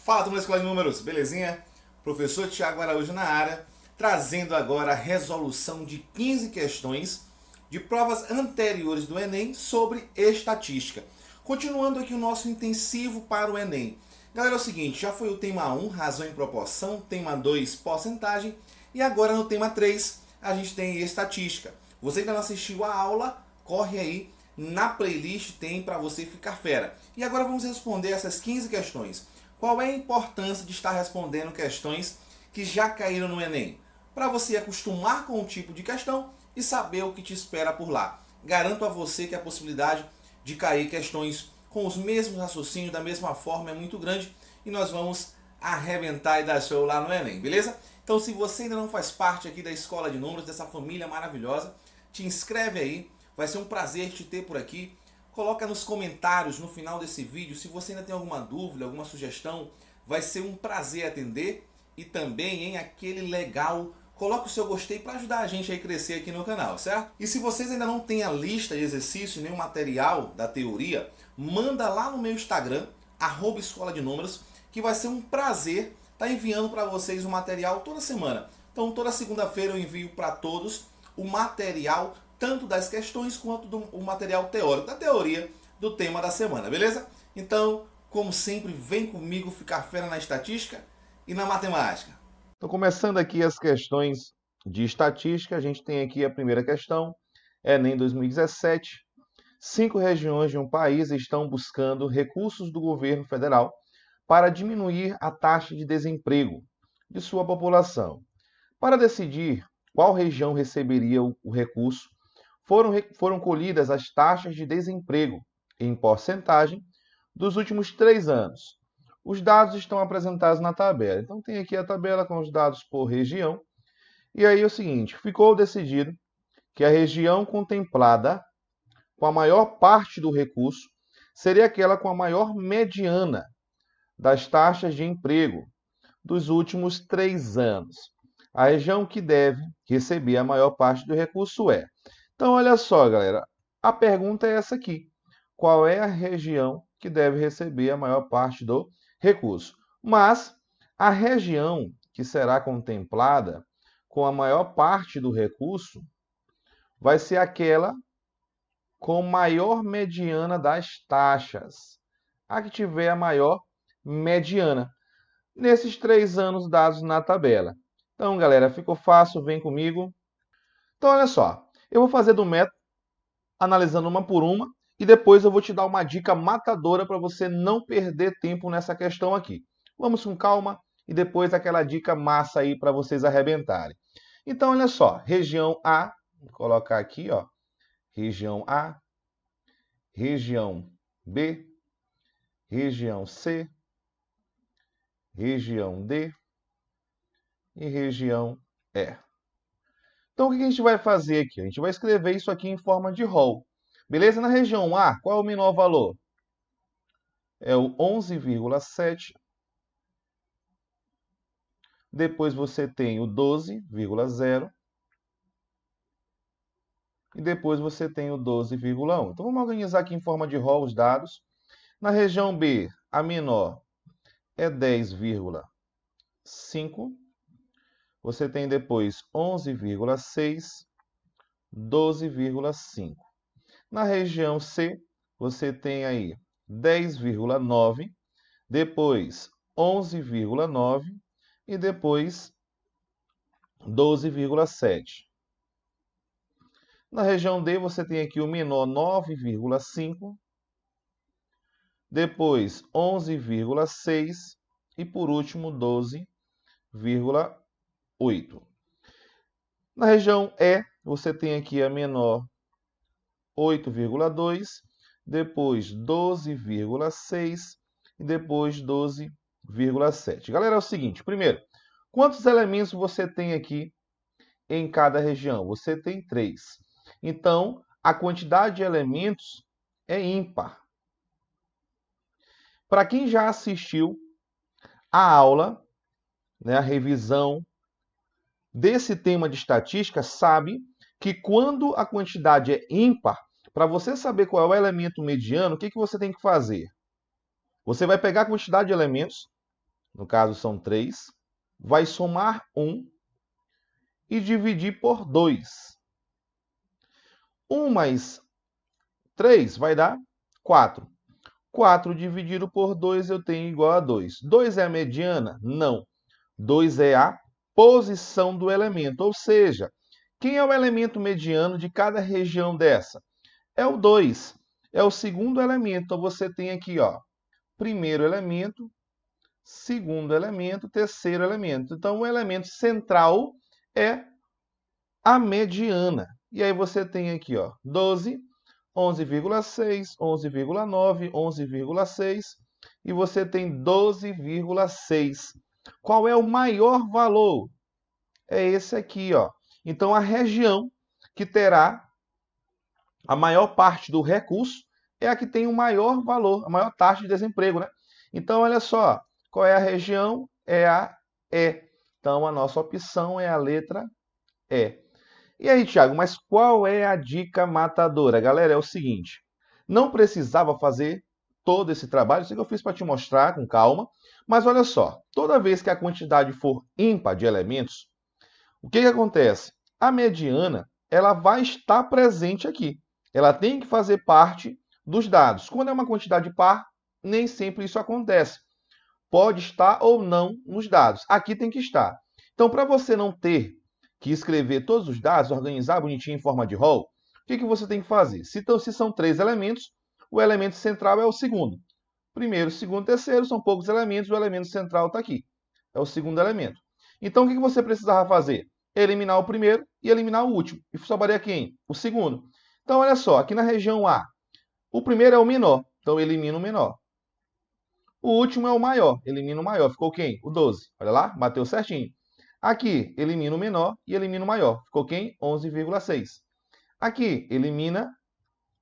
Fala, turma da Escola de Números, belezinha? Professor Tiago Araújo na área, trazendo agora a resolução de 15 questões de provas anteriores do Enem sobre estatística. Continuando aqui o nosso intensivo para o Enem. Galera, é o seguinte, já foi o tema 1, razão e proporção, tema 2, porcentagem, e agora no tema 3 a gente tem estatística. Você que ainda não assistiu a aula, corre aí, na playlist tem para você ficar fera. E agora vamos responder essas 15 questões. Qual é a importância de estar respondendo questões que já caíram no Enem? Para você acostumar com o tipo de questão e saber o que te espera por lá. Garanto a você que a possibilidade de cair questões com os mesmos raciocínios, da mesma forma, é muito grande e nós vamos arrebentar e dar show lá no Enem, beleza? Então, se você ainda não faz parte aqui da Escola de Números, dessa família maravilhosa, te inscreve aí, vai ser um prazer te ter por aqui. Coloca nos comentários no final desse vídeo se você ainda tem alguma dúvida, alguma sugestão. Vai ser um prazer atender. E também, em aquele legal, coloca o seu gostei para ajudar a gente a crescer aqui no canal, certo? E se vocês ainda não têm a lista de exercícios, nem o material da teoria, manda lá no meu Instagram, @escola de números, que vai ser um prazer estar enviando para vocês o material toda semana. Então, toda segunda-feira eu envio para todos o material tanto das questões quanto do material teórico, da teoria do tema da semana, beleza? Então, como sempre, vem comigo ficar fera na estatística e na matemática. Então, começando aqui as questões de estatística, a gente tem aqui a primeira questão, Enem 2017. 5 regiões de um país estão buscando recursos do governo federal para diminuir a taxa de desemprego de sua população. Para decidir qual região receberia o recurso, foram colhidas as taxas de desemprego em porcentagem dos últimos 3 anos. Os dados estão apresentados na tabela. Então, tem aqui a tabela com os dados por região. E aí é o seguinte, ficou decidido que a região contemplada com a maior parte do recurso seria aquela com a maior mediana das taxas de emprego dos últimos 3 anos. A região que deve receber a maior parte do recurso é. Então, olha só, galera, a pergunta é essa aqui. Qual é a região que deve receber a maior parte do recurso? Mas a região que será contemplada com a maior parte do recurso vai ser aquela com maior mediana das taxas. A que tiver a maior mediana nesses 3 anos dados na tabela. Então, galera, ficou fácil, vem comigo. Então, olha só, eu vou fazer do método, analisando uma por uma, e depois eu vou te dar uma dica matadora para você não perder tempo nessa questão aqui. Vamos com calma e depois aquela dica massa aí para vocês arrebentarem. Então, olha só, região A, vou colocar aqui, ó, região A, região B, região C, região D e região E. Então, o que a gente vai fazer aqui? A gente vai escrever isso aqui em forma de rol. Beleza? Na região A, qual é o menor valor? É o 11,7. Depois você tem o 12,0. E depois você tem o 12,1. Então, vamos organizar aqui em forma de rol os dados. Na região B, a menor é 10,5. Você tem depois 11,6, 12,5. Na região C, você tem aí 10,9, depois 11,9 e depois 12,7. Na região D, você tem aqui o menor 9,5, depois 11,6 e por último 12,8. Na região E, você tem aqui a menor 8,2, depois 12,6 e depois 12,7. Galera, é o seguinte, primeiro, quantos elementos você tem aqui em cada região? Você tem 3. Então, a quantidade de elementos é ímpar. Para quem já assistiu a aula, né, a revisão desse tema de estatística, sabe que quando a quantidade é ímpar, para você saber qual é o elemento mediano, o que você tem que fazer? Você vai pegar a quantidade de elementos no caso são 3, vai somar 1 e dividir por 2. 1 mais 3 vai dar 4. 4 dividido por 2 eu tenho igual a 2. 2 é a mediana? Não. 2 é a posição do elemento, ou seja, quem é o elemento mediano de cada região dessa? É o 2. É o segundo elemento. Então você tem aqui, ó, primeiro elemento, segundo elemento, terceiro elemento. Então o elemento central é a mediana. E aí você tem aqui, ó, 12, 11,6, 11,9, 11,6 e você tem 12,6. Qual é o maior valor? É esse aqui, ó. Então a região que terá a maior parte do recurso é a que tem o maior valor, a maior taxa de desemprego, né? Então olha só, qual é a região? É a E. Então a nossa opção é a letra E. E aí, Thiago, mas qual é a dica matadora? Galera, é o seguinte, não precisava fazer todo esse trabalho, isso que eu fiz para te mostrar com calma, mas olha só, toda vez que a quantidade for ímpar de elementos, o que acontece? A mediana, ela vai estar presente aqui. Ela tem que fazer parte dos dados. Quando é uma quantidade par, nem sempre isso acontece. Pode estar ou não nos dados. Aqui tem que estar. Então, para você não ter que escrever todos os dados, organizar bonitinho em forma de rol, o que você tem que fazer? Se são 3 elementos, o elemento central é o segundo. Primeiro, segundo, terceiro, são poucos elementos, o elemento central está aqui. É o segundo elemento. Então, o que você precisava fazer? Eliminar o primeiro e eliminar o último. E sobraria quem? O segundo. Então, olha só, aqui na região A, o primeiro é o menor, então elimina o menor. O último é o maior, elimina o maior. Ficou quem? O 12. Olha lá, bateu certinho. Aqui, elimina o menor e elimina o maior. Ficou quem? 11,6. Aqui, elimina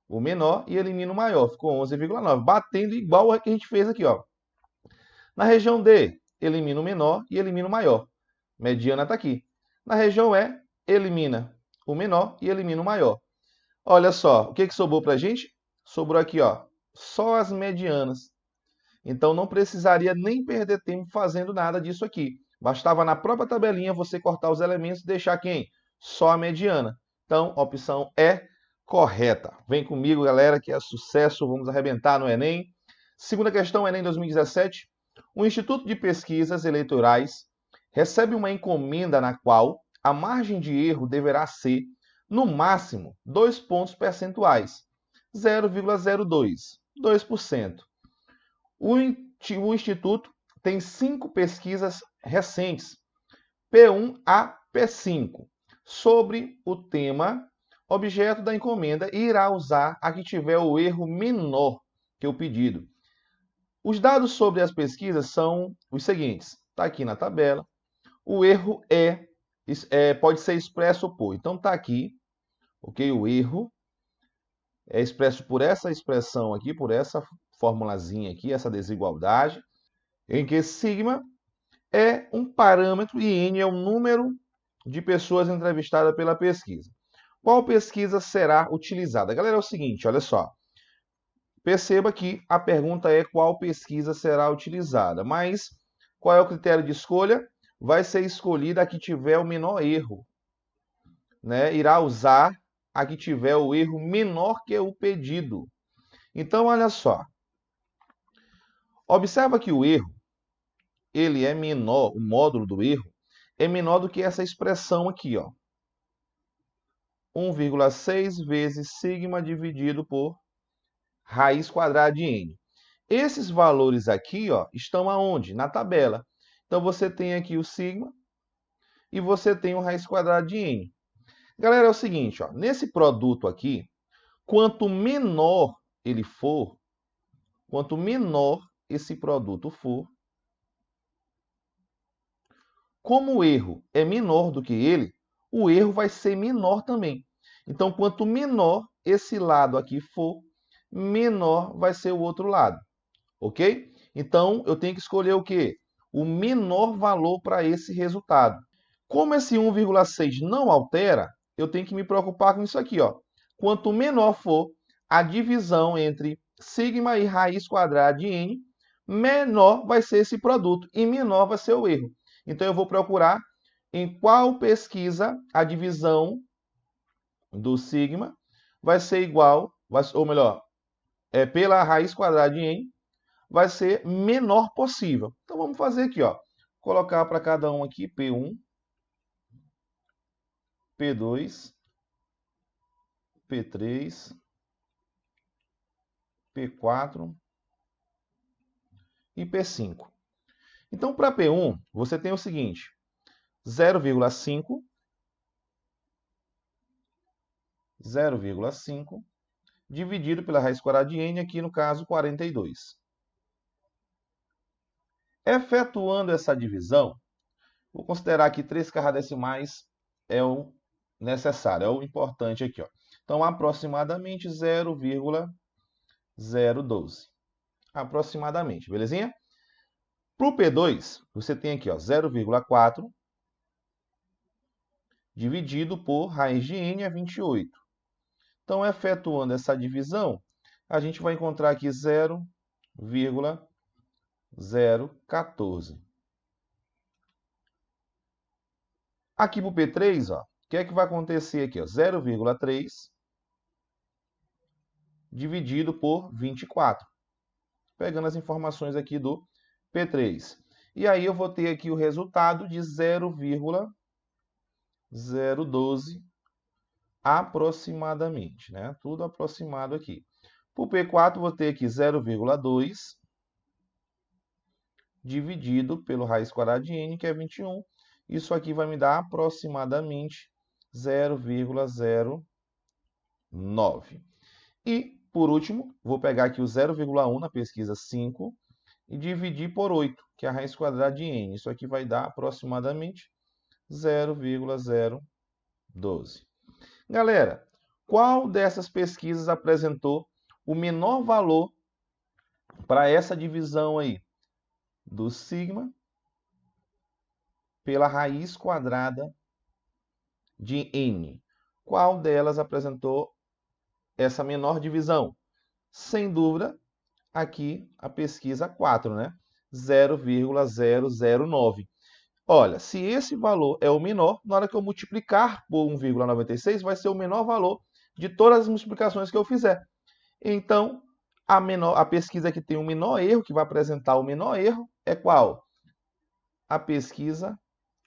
o menor e elimina o maior. Ficou 11,9. Batendo igual a que a gente fez aqui, ó. Na região D, elimina o menor e elimina o maior. Mediana está aqui. Na região E, elimina o menor e elimina o maior. Olha só, o que sobrou para a gente? Sobrou aqui, ó, só as medianas. Então não precisaria nem perder tempo fazendo nada disso aqui. Bastava na própria tabelinha você cortar os elementos e deixar quem? Só a mediana. Então, a opção é correta. Vem comigo, galera, que é sucesso. Vamos arrebentar no Enem. Segunda questão, Enem 2017. O Instituto de Pesquisas Eleitorais recebe uma encomenda na qual a margem de erro deverá ser, no máximo, 2 pontos percentuais, 0,02, 2%. O Instituto tem 5 pesquisas recentes, P1 a P5, sobre o tema objeto da encomenda e irá usar a que tiver o erro menor que o pedido. Os dados sobre as pesquisas são os seguintes, está aqui na tabela. O erro pode ser expresso por, então está aqui, ok? O erro é expresso por essa expressão aqui, por essa formulazinha aqui, essa desigualdade, em que sigma é um parâmetro e n é o número de pessoas entrevistadas pela pesquisa. Qual pesquisa será utilizada? Galera, é o seguinte, olha só. Perceba que a pergunta é qual pesquisa será utilizada, mas qual é o critério de escolha? Vai ser escolhida a que tiver o menor erro, né? Irá usar a que tiver o erro menor que o pedido. Então, olha só. Observa que o erro, ele é menor, o módulo do erro, é menor do que essa expressão aqui, ó. 1,6 vezes sigma dividido por raiz quadrada de n. Esses valores aqui, ó, estão aonde? Na tabela. Então, você tem aqui o sigma e você tem o raiz quadrada de n. Galera, é o seguinte, ó, nesse produto aqui, quanto menor ele for, quanto menor esse produto for, como o erro é menor do que ele, o erro vai ser menor também. Então, quanto menor esse lado aqui for, menor vai ser o outro lado. Ok? Então, eu tenho que escolher o quê? O menor valor para esse resultado. Como esse 1,6 não altera, eu tenho que me preocupar com isso aqui, ó. Quanto menor for a divisão entre sigma e raiz quadrada de n, menor vai ser esse produto e menor vai ser o erro. Então, eu vou procurar em qual pesquisa a divisão do sigma vai ser igual, ou melhor, pela raiz quadrada de n, vai ser menor possível. Então, vamos fazer aqui, ó. Colocar para cada um aqui P1, P2, P3, P4 e P5. Então, para P1, você tem o seguinte, 0,5 dividido pela raiz quadrada de n, aqui no caso 42. Efetuando essa divisão, vou considerar que 3 decimais é o necessário, é o importante aqui, ó. Então, aproximadamente 0,012. Aproximadamente, belezinha? Para o P2, você tem aqui, ó, 0,4 dividido por raiz de n é 28. Então, efetuando essa divisão, a gente vai encontrar aqui 0,014. Aqui para o P3, ó, o que é que vai acontecer aqui? 0,3 dividido por 24. Pegando as informações aqui do P3. E aí eu vou ter aqui o resultado de 0,012 aproximadamente, né? Tudo aproximado aqui. Para o P4, vou ter aqui 0,2 dividido pelo raiz quadrada de n, que é 21. Isso aqui vai me dar aproximadamente 0,09. E, por último, vou pegar aqui o 0,1 na pesquisa 5 e dividir por 8, que é a raiz quadrada de n. Isso aqui vai dar aproximadamente 0,012. Galera, qual dessas pesquisas apresentou o menor valor para essa divisão aí do sigma pela raiz quadrada de n? Qual delas apresentou essa menor divisão? Sem dúvida, aqui a pesquisa 4, né? 0,009. Olha, se esse valor é o menor, na hora que eu multiplicar por 1,96, vai ser o menor valor de todas as multiplicações que eu fizer. Então, a pesquisa que tem o menor erro, que vai apresentar o menor erro, é qual? A pesquisa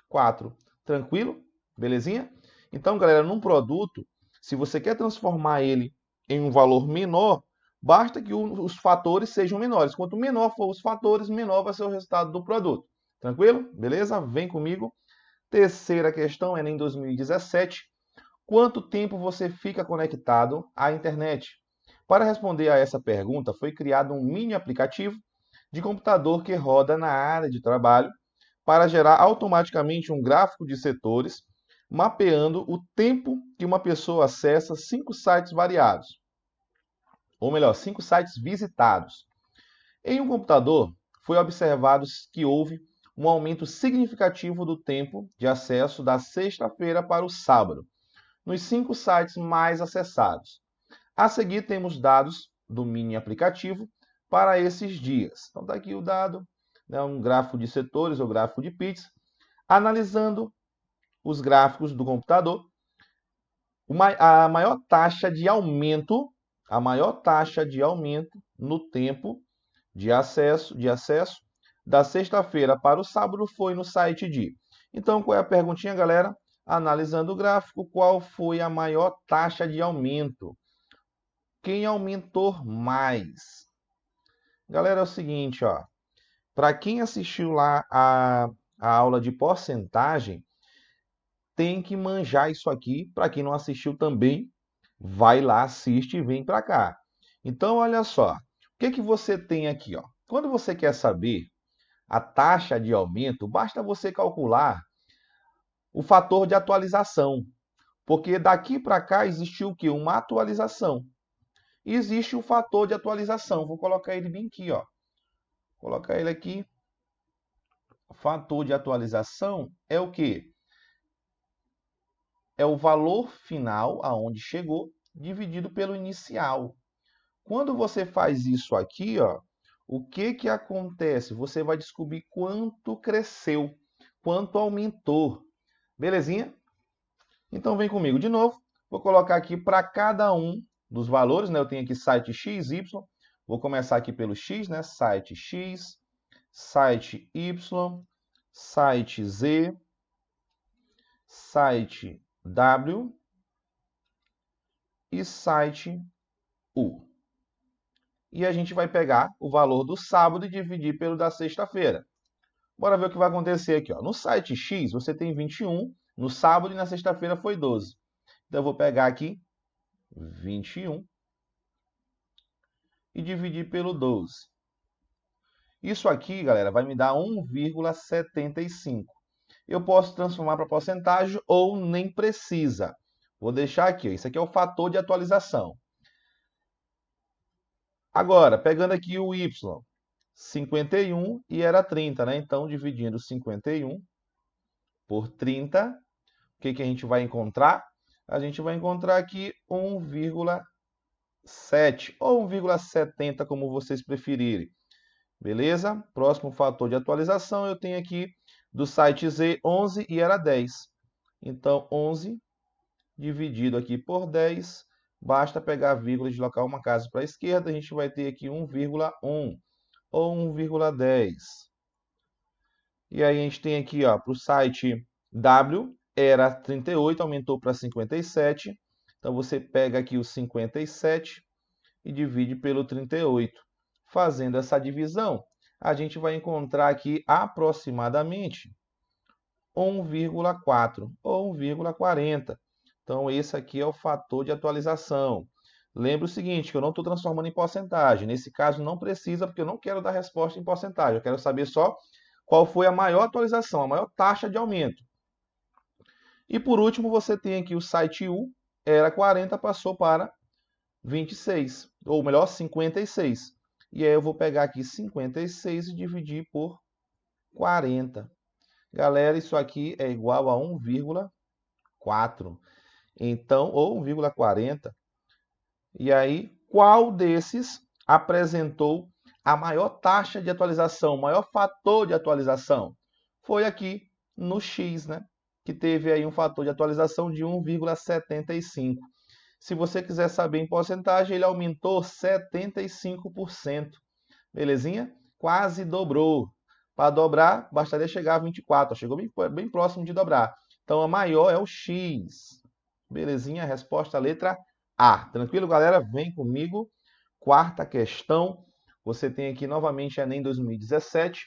4. Tranquilo? Belezinha? Então, galera, num produto, se você quer transformar ele em um valor menor, basta que os fatores sejam menores. Quanto menor for os fatores, menor vai ser o resultado do produto. Tranquilo? Beleza? Vem comigo. Terceira questão, Enem 2017. Quanto tempo você fica conectado à internet? Para responder a essa pergunta, foi criado um mini aplicativo de computador que roda na área de trabalho para gerar automaticamente um gráfico de setores, mapeando o tempo que uma pessoa acessa 5 sites variados. Ou melhor, 5 sites visitados. Em um computador, foi observado que houve um aumento significativo do tempo de acesso da sexta-feira para o sábado, nos 5 sites mais acessados. A seguir, temos dados do mini aplicativo para esses dias. Então, está aqui o dado, né, um gráfico de setores ou gráfico de pizza. Analisando os gráficos do computador, a maior taxa de aumento no tempo de acesso da sexta-feira para o sábado foi no site de. Então, qual é a perguntinha, galera? Analisando o gráfico, qual foi a maior taxa de aumento? Quem aumentou mais? Galera, é o seguinte, ó. Para quem assistiu lá a aula de porcentagem, tem que manjar isso aqui. Para quem não assistiu também, vai lá, assiste e vem para cá. Então, olha só. O que você tem aqui, ó? Quando você quer saber a taxa de aumento, basta você calcular o fator de atualização. Porque daqui para cá existiu o quê? Uma atualização. E existe o fator de atualização. Vou colocar ele bem aqui, ó. Vou colocar ele aqui. O fator de atualização é o quê? É o valor final, aonde chegou, dividido pelo inicial. Quando você faz isso aqui, ó, o que que acontece? Você vai descobrir quanto cresceu, quanto aumentou. Belezinha? Então vem comigo de novo. Vou colocar aqui para cada um dos valores, né? Eu tenho aqui site X, Y. Vou começar aqui pelo X, né? Site X, site Y, site Z, site W e site U. E a gente vai pegar o valor do sábado e dividir pelo da sexta-feira. Bora ver o que vai acontecer aqui, ó. No site X você tem 21, no sábado e na sexta-feira foi 12. Então eu vou pegar aqui 21 e dividir pelo 12. Isso aqui, galera, vai me dar 1,75. Eu posso transformar para porcentagem ou nem precisa. Vou deixar aqui, ó. Isso aqui é o fator de atualização. Agora, pegando aqui o Y, 51 e era 30, né? Então, dividindo 51 por 30, o que que a gente vai encontrar? A gente vai encontrar aqui 1,7 ou 1,70, como vocês preferirem. Beleza? Próximo fator de atualização, eu tenho aqui do site Z 11 e era 10. Então, 11 dividido aqui por 10, basta pegar a vírgula e deslocar uma casa para a esquerda, a gente vai ter aqui 1,1 ou 1,10. E aí a gente tem aqui para o site W, era 38, aumentou para 57. Então você pega aqui o 57 e divide pelo 38. Fazendo essa divisão, a gente vai encontrar aqui aproximadamente 1,4 ou 1,40. Então, esse aqui é o fator de atualização. Lembre o seguinte, que eu não estou transformando em porcentagem. Nesse caso, não precisa, porque eu não quero dar resposta em porcentagem. Eu quero saber só qual foi a maior atualização, a maior taxa de aumento. E, por último, você tem aqui o site U, era 40, passou para 26, ou melhor, 56. E aí eu vou pegar aqui 56 e dividir por 40. Galera, isso aqui é igual a 1,4. Então, ou 1,40. E aí, qual desses apresentou a maior taxa de atualização, o maior fator de atualização? Foi aqui no X, né? Que teve aí um fator de atualização de 1,75. Se você quiser saber em porcentagem, ele aumentou 75%. Belezinha? Quase dobrou. Para dobrar, bastaria chegar a 24. Chegou bem próximo de dobrar. Então, a maior é o X. Belezinha? Resposta letra A. Tranquilo, galera? Vem comigo. Quarta questão. Você tem aqui novamente Enem 2017.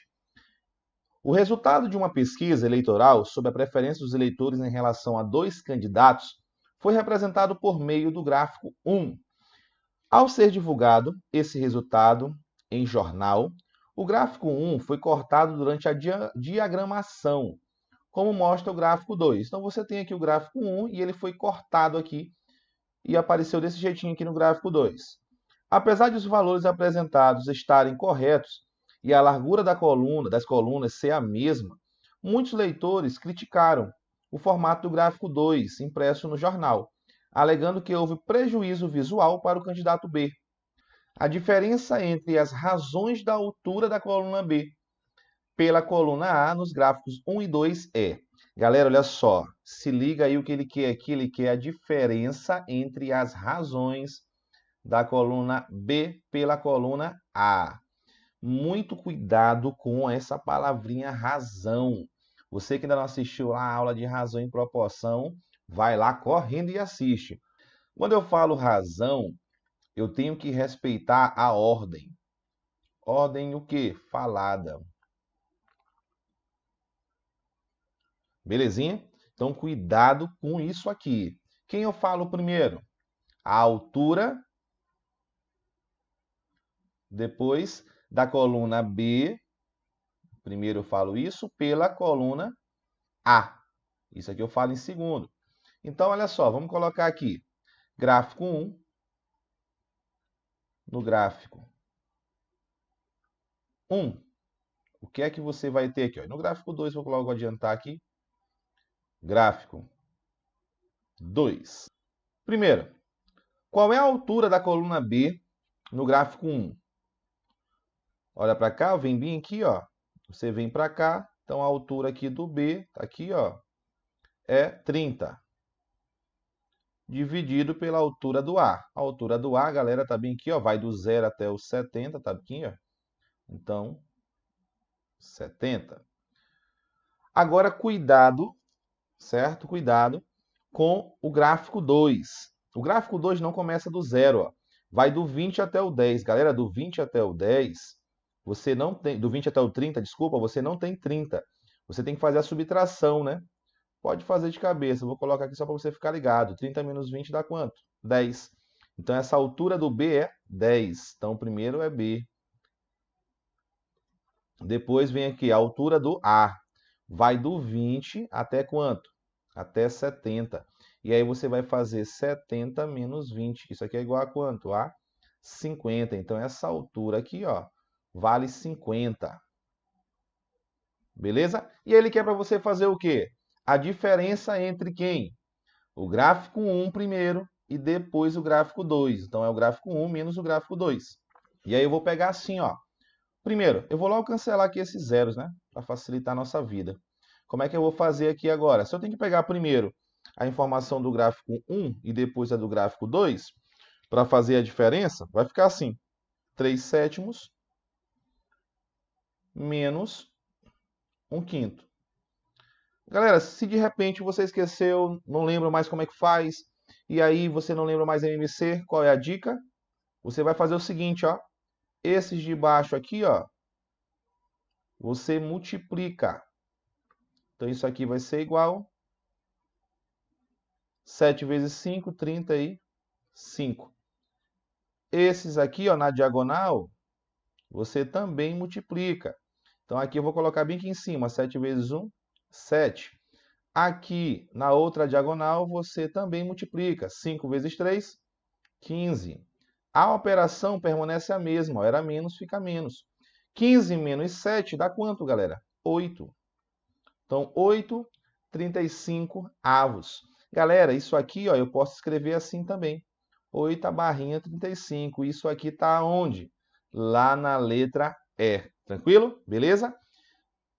O resultado de uma pesquisa eleitoral sobre a preferência dos eleitores em relação a dois candidatos foi representado por meio do gráfico 1. Ao ser divulgado esse resultado em jornal, o gráfico 1 foi cortado durante a diagramação, como mostra o gráfico 2. Então você tem aqui o gráfico 1 e ele foi cortado aqui e apareceu desse jeitinho aqui no gráfico 2. Apesar de os valores apresentados estarem corretos e a largura das colunas ser a mesma, muitos leitores criticaram o formato do gráfico 2 impresso no jornal, alegando que houve prejuízo visual para o candidato B. A diferença entre as razões da altura da coluna B pela coluna A nos gráficos 1 e 2 é... Galera, olha só, se liga aí o que ele quer aqui, ele quer a diferença entre as razões da coluna B pela coluna A. Muito cuidado com essa palavrinha razão. Você que ainda não assistiu a aula de razão em proporção, vai lá correndo e assiste. Quando eu falo razão, eu tenho que respeitar a ordem. Ordem o quê? Falada. Belezinha? Então, cuidado com isso aqui. Quem eu falo primeiro? A altura, depois da coluna B, primeiro eu falo isso, pela coluna A. Isso aqui eu falo em segundo. Então, olha só, vamos colocar aqui. Gráfico 1, no gráfico 1. O que é que você vai ter aqui? No gráfico 2, vou logo adiantar aqui. Gráfico 2. Primeiro, qual é a altura da coluna B no gráfico 1? Olha para cá, vem bem aqui, ó. Você vem para cá, então a altura aqui do B, tá aqui, ó, é 30. Dividido pela altura do A. A altura do A, galera, tá bem aqui, ó, vai do 0 até o 70, tá aqui, ó. Então, 70. Agora, cuidado, certo? Cuidado com o gráfico 2. O gráfico 2 não começa do 0, ó. Vai do 20 até o 10. Galera, do 20 até o 10, você não tem... Do 20 até o 30, desculpa, você não tem 30. Você tem que fazer a subtração, né? Pode fazer de cabeça. Eu vou colocar aqui só para você ficar ligado. 30 menos 20 dá quanto? 10. Então, essa altura do B é 10. Então, o primeiro é B. Depois vem aqui a altura do A. Vai do 20 até quanto? Até 70. E aí você vai fazer 70 menos 20. Isso aqui é igual a quanto? A 50. Então, essa altura aqui, ó, vale 50. Beleza? E ele quer para você fazer o quê? A diferença entre quem? O gráfico 1 primeiro e depois o gráfico 2. Então, é o gráfico 1 menos o gráfico 2. E aí eu vou pegar assim, ó. Primeiro, eu vou logo cancelar aqui esses zeros, né? Para facilitar a nossa vida. Como é que eu vou fazer aqui agora? Se eu tenho que pegar primeiro a informação do gráfico 1 e depois a do gráfico 2, para fazer a diferença, vai ficar assim. 3 sétimos menos 1 quinto. Galera, se de repente você esqueceu, não lembra mais como é que faz, e aí você não lembra mais MMC, qual é a dica? Você vai fazer o seguinte, ó. Esses de baixo aqui, ó, você multiplica. Então, isso aqui vai ser igual 7 vezes 5, 35. Esses aqui, ó, na diagonal, você também multiplica. Então, aqui eu vou colocar bem aqui em cima. 7 vezes 1, 7. Aqui, na outra diagonal, você também multiplica. 5 vezes 3, 15. A operação permanece a mesma. Ó, era menos, fica menos. 15 menos 7 dá quanto, galera? 8. Então, 8, 35 avos. Galera, isso aqui, ó, eu posso escrever assim também. 8 a barrinha 35. Isso aqui está onde? Lá na letra E. Tranquilo? Beleza?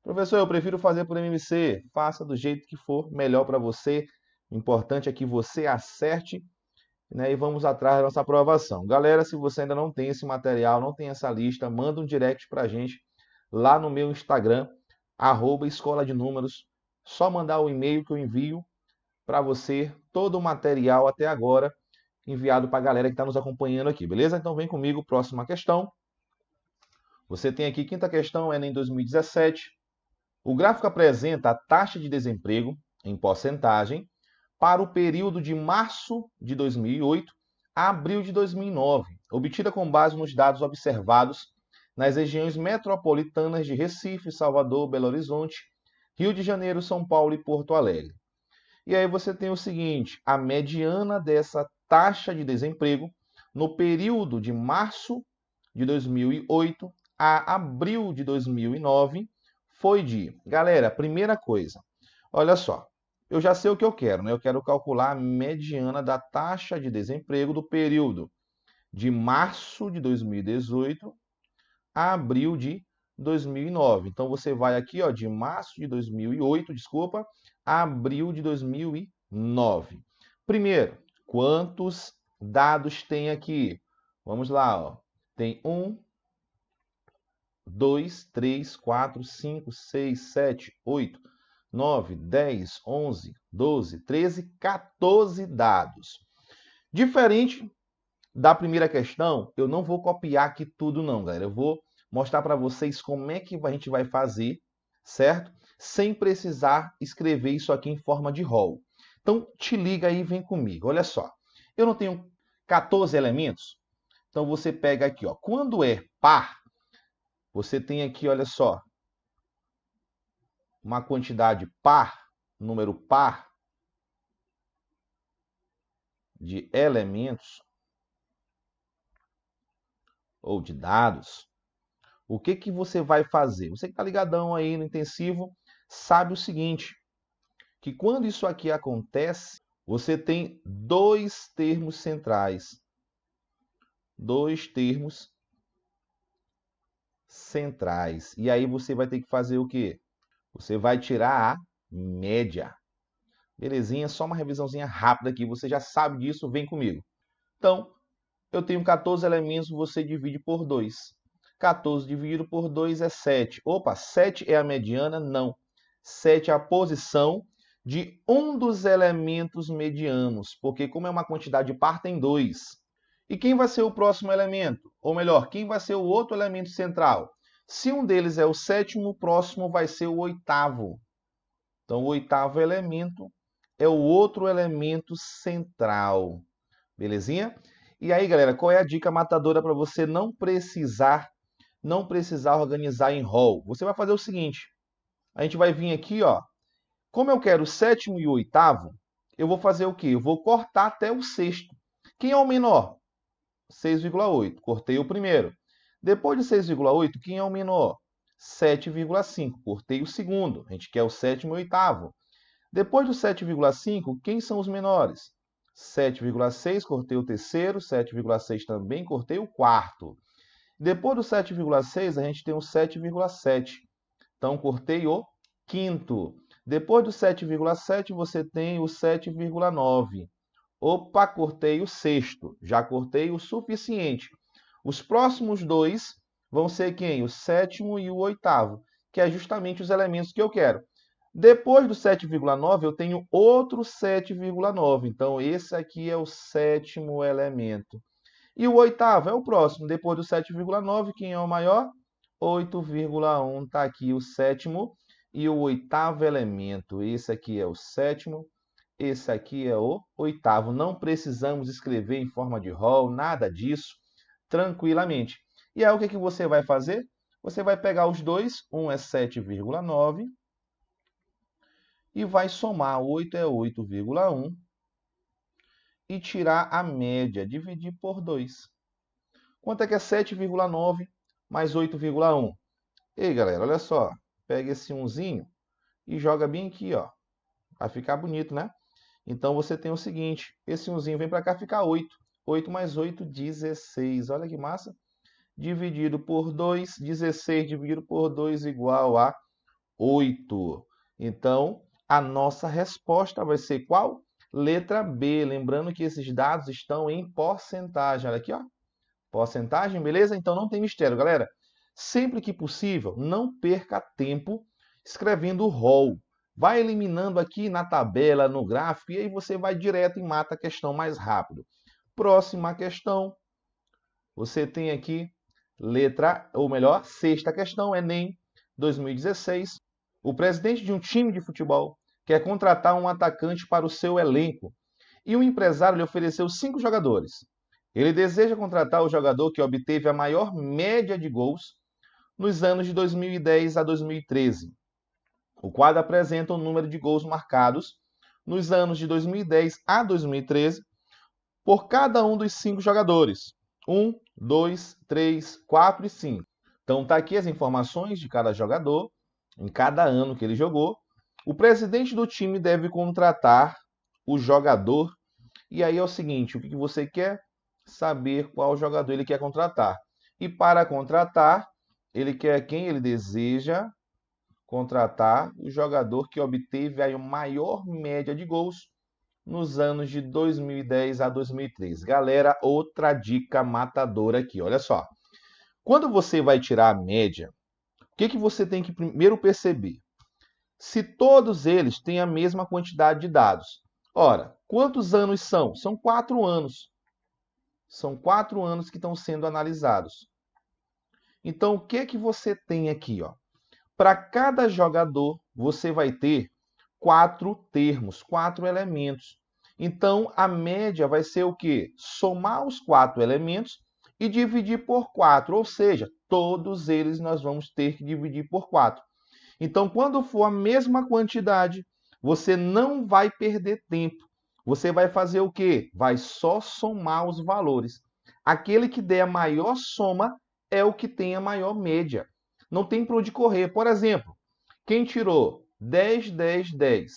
Professor, eu prefiro fazer por MMC. Faça do jeito que for melhor para você. O importante é que você acerte, né, e vamos atrás da nossa aprovação. Galera, se você ainda não tem esse material, não tem essa lista, manda um direct para a gente lá no meu Instagram, @escola de números. Só mandar o e-mail que eu envio para você todo o material até agora enviado para a galera que está nos acompanhando aqui, beleza? Então vem comigo, próxima questão. Você tem aqui, quinta questão, Enem 2017. O gráfico apresenta a taxa de desemprego em porcentagem para o período de março de 2008 a abril de 2009, obtida com base nos dados observados nas regiões metropolitanas de Recife, Salvador, Belo Horizonte, Rio de Janeiro, São Paulo e Porto Alegre. E aí você tem o seguinte, a mediana dessa taxa de desemprego no período de março de 2008 a abril de 2009 foi de... Galera, primeira coisa, olha só, eu já sei o que eu quero, né? Eu quero calcular a mediana da taxa de desemprego do período de março de 2018 a abril de 2009. Então, você vai aqui, ó, de março de 2008, desculpa, a abril de 2009. Primeiro, quantos dados tem aqui? Vamos lá, ó. Tem 1, 2, 3, 4, 5, 6, 7, 8, 9, 10, 11, 12, 13, 14 dados. Diferente da primeira questão, eu não vou copiar aqui tudo não, galera. Eu vou mostrar para vocês como é que a gente vai fazer, certo? Sem precisar escrever isso aqui em forma de rol. Então, te liga aí e vem comigo. Olha só, eu não tenho 14 elementos? Então, você pega aqui, ó. Quando é par, você tem aqui, olha só, uma quantidade par, número par de elementos ou de dados. O que que você vai fazer? Você que está ligadão aí no intensivo, sabe o seguinte, que quando isso aqui acontece, você tem dois termos centrais. Dois termos centrais. E aí você vai ter que fazer o quê? Você vai tirar a média. Belezinha? Só uma revisãozinha rápida aqui. Você já sabe disso, vem comigo. Então, eu tenho 14 elementos, você divide por 2. 14 dividido por 2 é 7. Opa, 7 é a mediana? Não. 7 é a posição de um dos elementos medianos, porque como é uma quantidade par, tem 2. E quem vai ser o próximo elemento? Ou melhor, quem vai ser o outro elemento central? Se um deles é o sétimo, o próximo vai ser o oitavo. Então, o oitavo elemento é o outro elemento central. Belezinha? E aí, galera, qual é a dica matadora para você não precisar organizar em rol? Você vai fazer o seguinte, a gente vai vir aqui, ó, como eu quero o sétimo e o oitavo, eu vou fazer o quê? Eu vou cortar até o sexto. Quem é o menor? 6,8. Cortei o primeiro. Depois de 6,8, quem é o menor? 7,5. Cortei o segundo. A gente quer o sétimo e o oitavo. Depois do 7,5, quem são os menores? 7,6, cortei o terceiro. 7,6 também, cortei o quarto. Depois do 7,6, a gente tem o 7,7. Então, cortei o quinto. Depois do 7,7, você tem o 7,9. Opa, cortei o sexto. Já cortei o suficiente. Os próximos dois vão ser quem? O sétimo e o oitavo, que é justamente os elementos que eu quero. Depois do 7,9, eu tenho outro 7,9. Então, esse aqui é o sétimo elemento. E o oitavo é o próximo. Depois do 7,9, quem é o maior? 8,1. Está aqui o sétimo e o oitavo elemento. Esse aqui é o sétimo, esse aqui é o oitavo. Não precisamos escrever em forma de rol, nada disso, tranquilamente. E aí o que você vai fazer? Você vai pegar os dois, um é 7,9 e vai somar. 8 é 8,1 e tirar a média, dividir por 2. Quanto é que é 7,9 mais 8,1? Ei, galera, olha só. Pega esse 1zinho e joga bem aqui, ó. Vai ficar bonito, né? Então, você tem o seguinte. Esse 1zinho vem para cá, fica 8. 8 mais 8, 16. Olha que massa. Dividido por 2, 16 dividido por 2 igual a 8. Então, a nossa resposta vai ser qual? Letra B. Lembrando que esses dados estão em porcentagem. Olha aqui, ó. Porcentagem, beleza? Então não tem mistério, galera. Sempre que possível, não perca tempo escrevendo o rol. Vai eliminando aqui na tabela, no gráfico, e aí você vai direto e mata a questão mais rápido. Próxima questão. Você tem aqui letra, ou melhor, sexta questão, Enem 2016. O presidente de um time de futebol quer contratar um atacante para o seu elenco e o empresário lhe ofereceu 5 jogadores. Ele deseja contratar o jogador que obteve a maior média de gols nos anos de 2010 a 2013. O quadro apresenta o número de gols marcados nos anos de 2010 a 2013 por cada um dos 5 jogadores. 1, 2, 3, 4 e 5. Então está aqui as informações de cada jogador, em cada ano que ele jogou. O presidente do time deve contratar o jogador. E aí é o seguinte, o que você quer? Saber qual jogador ele quer contratar. E para contratar, ele quer quem? Ele deseja contratar o jogador que obteve a maior média de gols nos anos de 2010 a 2013. Galera, outra dica matadora aqui, olha só. Quando você vai tirar a média, o que você tem que primeiro perceber? Se todos eles têm a mesma quantidade de dados. Ora, quantos anos são? São 4 anos. São 4 anos que estão sendo analisados. Então, o que você tem aqui? Para cada jogador, você vai ter 4 termos, 4 elementos. Então, a média vai ser o quê? Somar os 4 elementos e dividir por 4. Ou seja, todos eles nós vamos ter que dividir por 4. Então, quando for a mesma quantidade, você não vai perder tempo. Você vai fazer o quê? Vai só somar os valores. Aquele que der a maior soma é o que tem a maior média. Não tem para onde correr. Por exemplo, quem tirou 10, 10, 10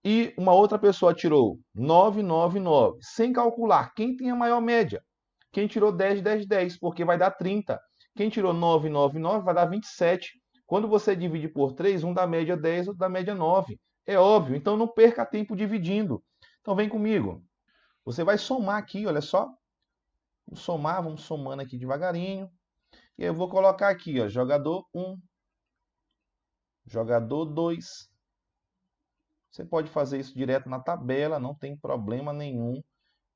e uma outra pessoa tirou 9, 9, 9, sem calcular, quem tem a maior média? Quem tirou 10, 10, 10, porque vai dar 30. Quem tirou 9, 9, 9 vai dar 27. Quando você divide por 3, um dá média 10, outro dá média 9. É óbvio, então não perca tempo dividindo. Então vem comigo. Você vai somar aqui, olha só. Vamos somar, vamos somando aqui devagarinho. E eu vou colocar aqui, ó, jogador 1, jogador 2. Você pode fazer isso direto na tabela, não tem problema nenhum.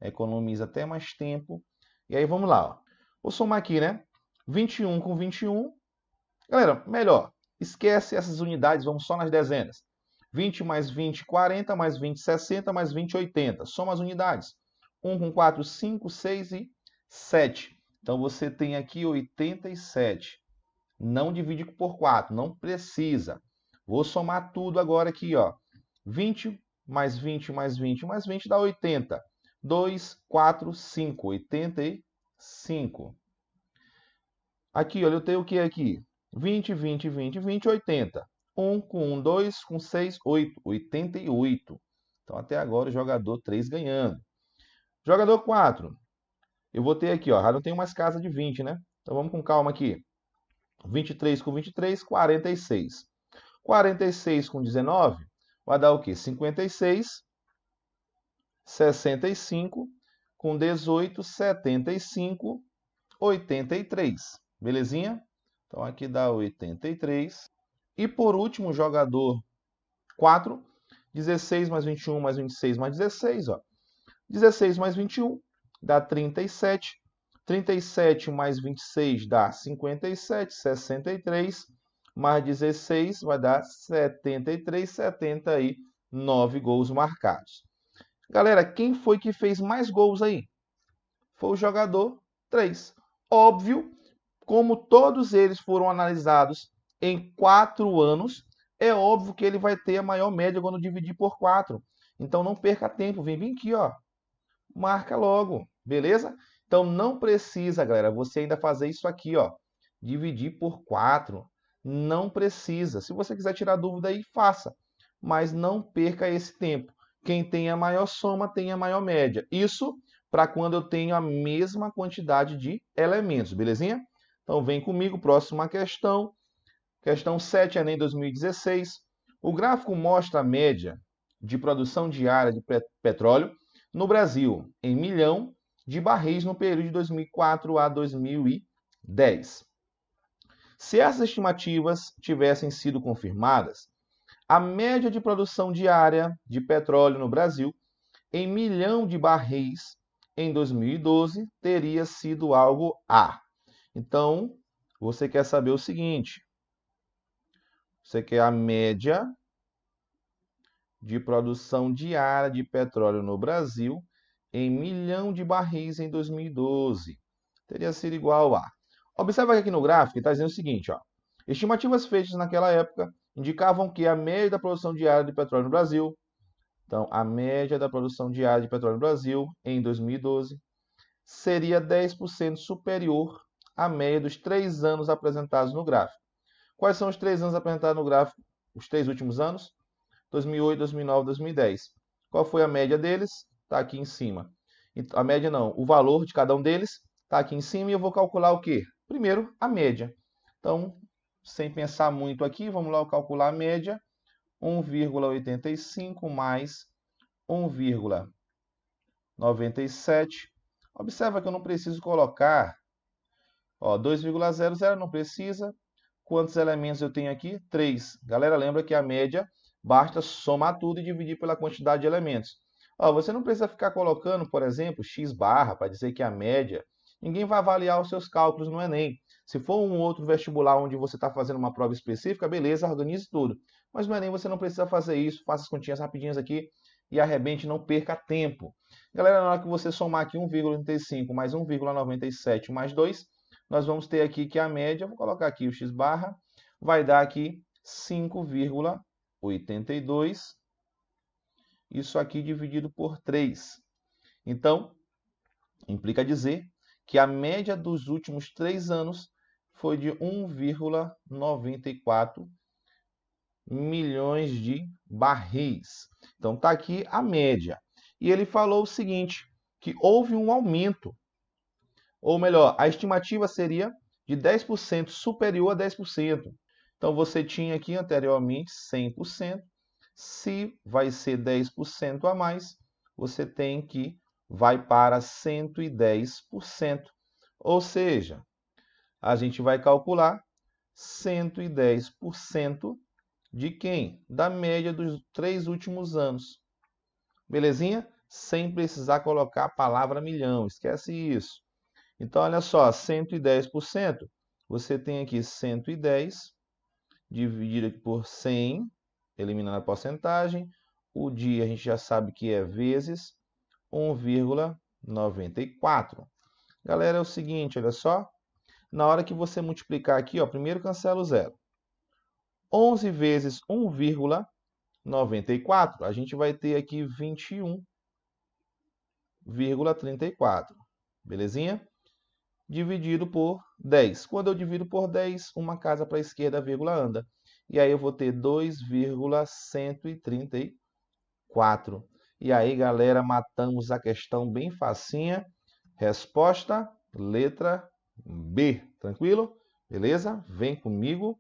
Economiza até mais tempo. E aí vamos lá, ó. Vou somar aqui, né? 21 com 21. Galera, melhor, esquece essas unidades, vamos só nas dezenas. 20 mais 20, 40, mais 20, 60, mais 20, 80. Soma as unidades. 1 com 4, 5, 6 e 7. Então você tem aqui 87. Não divide por 4, não precisa. Vou somar tudo agora aqui, ó. 20 mais 20 mais 20 mais 20 dá 80. 2, 4, 5, 85. Aqui, olha, eu tenho o que aqui? 20, 20, 20, 20, 80. 1 com 1, 2 com 6, 8. 88. Então, até agora, o jogador 3 ganhando. Jogador 4. Eu vou ter aqui, ó. Já não tenho mais casa de 20, né? Então, vamos com calma aqui. 23 com 23, 46. 46 com 19 vai dar o quê? 56. 65 com 18, 75, 83. Belezinha? Então aqui dá 83. E por último, o jogador 4, 16 mais 21 mais 26 mais 16, ó. 16 mais 21 dá 37. 37 mais 26 dá 57, 63. Mais 16 vai dar 73, 79 gols marcados. Galera, quem foi que fez mais gols aí? Foi o jogador 3. Óbvio, como todos eles foram analisados em 4 anos, é óbvio que ele vai ter a maior média quando dividir por 4. Então não perca tempo, vem aqui, ó. Marca logo, beleza? Então não precisa, galera, você ainda fazer isso aqui, ó. Dividir por 4. Não precisa. Se você quiser tirar dúvida aí, faça. Mas não perca esse tempo. Quem tem a maior soma tem a maior média. Isso para quando eu tenho a mesma quantidade de elementos, belezinha? Então vem comigo, próxima questão. Questão 7, Enem 2016. O gráfico mostra a média de produção diária de petróleo no Brasil em milhão de barris no período de 2004 a 2010. Se essas estimativas tivessem sido confirmadas, a média de produção diária de petróleo no Brasil em milhão de barris em 2012 teria sido algo A. Então, você quer saber o seguinte: você quer a média de produção diária de petróleo no Brasil em milhão de barris em 2012. Teria sido igual a. Observa que aqui no gráfico está dizendo o seguinte, ó. Estimativas feitas naquela época indicavam que a média da produção diária de petróleo no Brasil, então a média da produção diária de petróleo no Brasil em 2012 seria 10% superior à média dos 3 anos apresentados no gráfico. Quais são os 3 anos apresentados no gráfico? Os 3 últimos anos? 2008, 2009, 2010. Qual foi a média deles? Está aqui em cima. A média não, o valor de cada um deles está aqui em cima e eu vou calcular o quê? Primeiro, a média. Então, sem pensar muito aqui, vamos lá calcular a média. 1,85 mais 1,97. Observa que eu não preciso colocar 2,00, não precisa. Quantos elementos eu tenho aqui? 3. Galera, lembra que a média basta somar tudo e dividir pela quantidade de elementos. Você não precisa ficar colocando, por exemplo, x barra para dizer que a média. Ninguém vai avaliar os seus cálculos no Enem. Se for um outro vestibular onde você está fazendo uma prova específica, beleza, organize tudo. Mas no Enem você não precisa fazer isso. Faça as continhas rapidinhas aqui e arrebente, não perca tempo. Galera, na hora que você somar aqui 1,35 mais 1,97 mais 2, nós vamos ter aqui que a média, vou colocar aqui o x barra, vai dar aqui 5,82. Isso aqui dividido por 3. Então, implica dizer que a média dos últimos 3 anos foi de 1,94 milhões de barris. Então, está aqui a média. E ele falou o seguinte, que houve um aumento. Ou melhor, a estimativa seria de 10% superior a 10%. Então, você tinha aqui anteriormente 100%. Se vai ser 10% a mais, você tem que vai para 110%. Ou seja, a gente vai calcular 110% de quem? Da média dos 3 últimos anos. Belezinha? Sem precisar colocar a palavra milhão, esquece isso. Então, olha só, 110%, você tem aqui 110 dividido aqui por 100, eliminando a porcentagem. O dia a gente já sabe que é vezes 1,94. Galera, é o seguinte, olha só. Na hora que você multiplicar aqui, ó, primeiro cancela o zero. 11 vezes 1,94, a gente vai ter aqui 21,34. Belezinha? Dividido por 10. Quando eu divido por 10, uma casa para a esquerda, a vírgula anda. E aí eu vou ter 2,134. E aí, galera, matamos a questão bem facinha. Resposta, letra B. Tranquilo? Beleza? Vem comigo.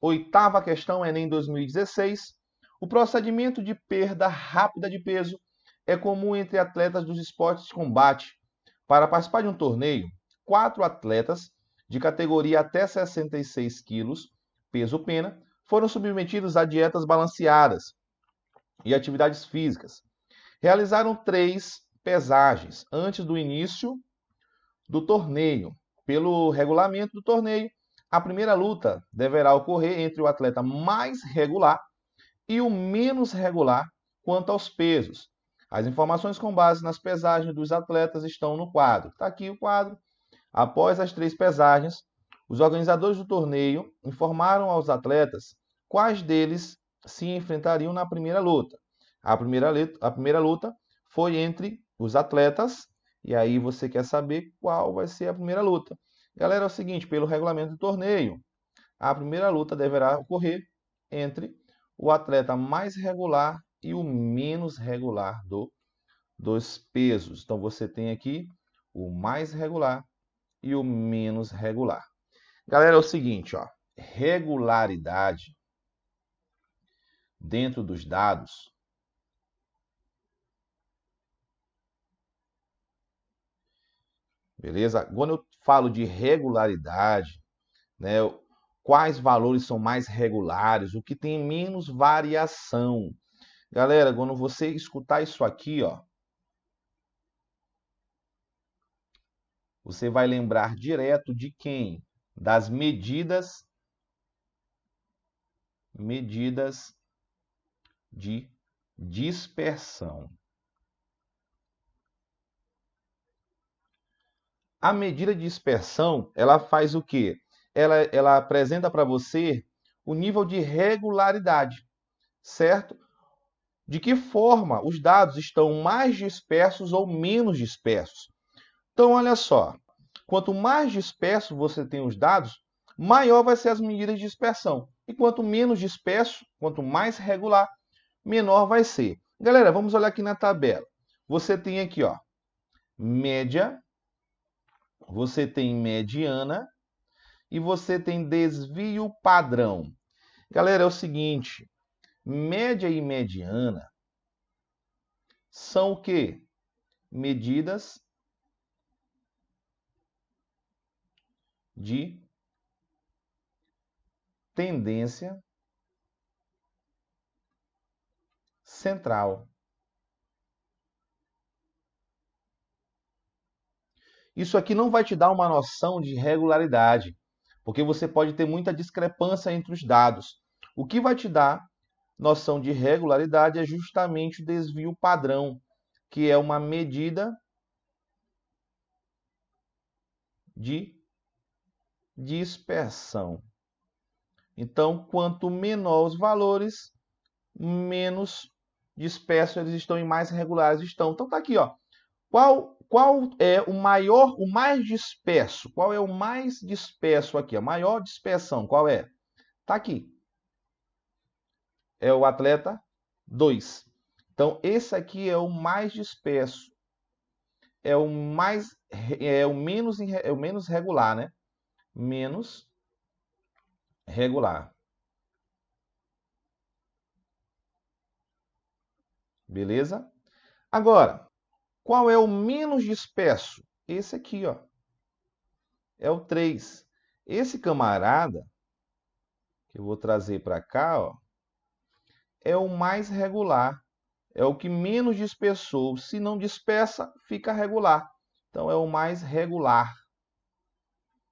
Oitava questão, Enem 2016. O procedimento de perda rápida de peso é comum entre atletas dos esportes de combate. Para participar de um torneio, 4 atletas de categoria até 66 quilos, peso pena, foram submetidos a dietas balanceadas e atividades físicas. Realizaram 3 pesagens antes do início do torneio. Pelo regulamento do torneio, a primeira luta deverá ocorrer entre o atleta mais regular e o menos regular quanto aos pesos. As informações com base nas pesagens dos atletas estão no quadro. Está aqui o quadro. Após as 3 pesagens, os organizadores do torneio informaram aos atletas quais deles se enfrentariam na primeira luta. A primeira luta foi entre os atletas, e aí você quer saber qual vai ser a primeira luta. Galera, é o seguinte, pelo regulamento do torneio, a primeira luta deverá ocorrer entre o atleta mais regular e o menos regular dos pesos. Então, você tem aqui o mais regular e o menos regular. Galera, é o seguinte, ó, regularidade dentro dos dados beleza? Quando eu falo de regularidade, né, quais valores são mais regulares, o que tem menos variação. Galera, quando você escutar isso aqui, ó, você vai lembrar direto de quem? Das medidas de dispersão. A medida de dispersão, ela faz o quê? Ela apresenta para você o nível de regularidade, certo? De que forma os dados estão mais dispersos ou menos dispersos. Então, olha só, quanto mais disperso você tem os dados, maior vai ser as medidas de dispersão. E quanto menos disperso, quanto mais regular, menor vai ser. Galera, vamos olhar aqui na tabela. Você tem aqui, ó, média, você tem mediana e você tem desvio padrão. Galera, é o seguinte, média e mediana são o quê? Medidas de tendência central. Isso aqui não vai te dar uma noção de regularidade, porque você pode ter muita discrepância entre os dados. O que vai te dar noção de regularidade é justamente o desvio padrão, que é uma medida de dispersão. Então, quanto menor os valores, menos dispersos eles estão e mais regulares estão. Então tá aqui, ó. Qual é o maior, o mais disperso? Qual é o mais disperso aqui? A maior dispersão, qual é? Tá aqui. É o atleta 2. Então, esse aqui é o mais disperso. É o menos regular, né? menos regular. Beleza? Agora, qual é o menos disperso? Esse aqui, ó. É o 3. Esse camarada, que eu vou trazer para cá, ó, é o mais regular. É o que menos dispersou. Se não dispersa, fica regular. Então, é o mais regular.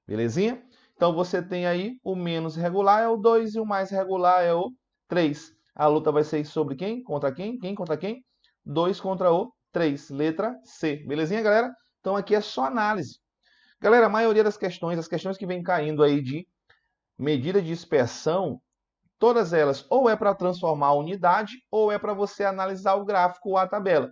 Belezinha? Então, você tem aí o menos regular é o 2 e o mais regular é o 3. A luta vai ser sobre quem? Contra quem? Quem contra quem? 2 contra o 3. Letra C. Belezinha, galera? Então, aqui é só análise. Galera, a maioria das questões, as questões que vem caindo aí de medida de dispersão, todas elas ou é para transformar a unidade ou é para você analisar o gráfico ou a tabela.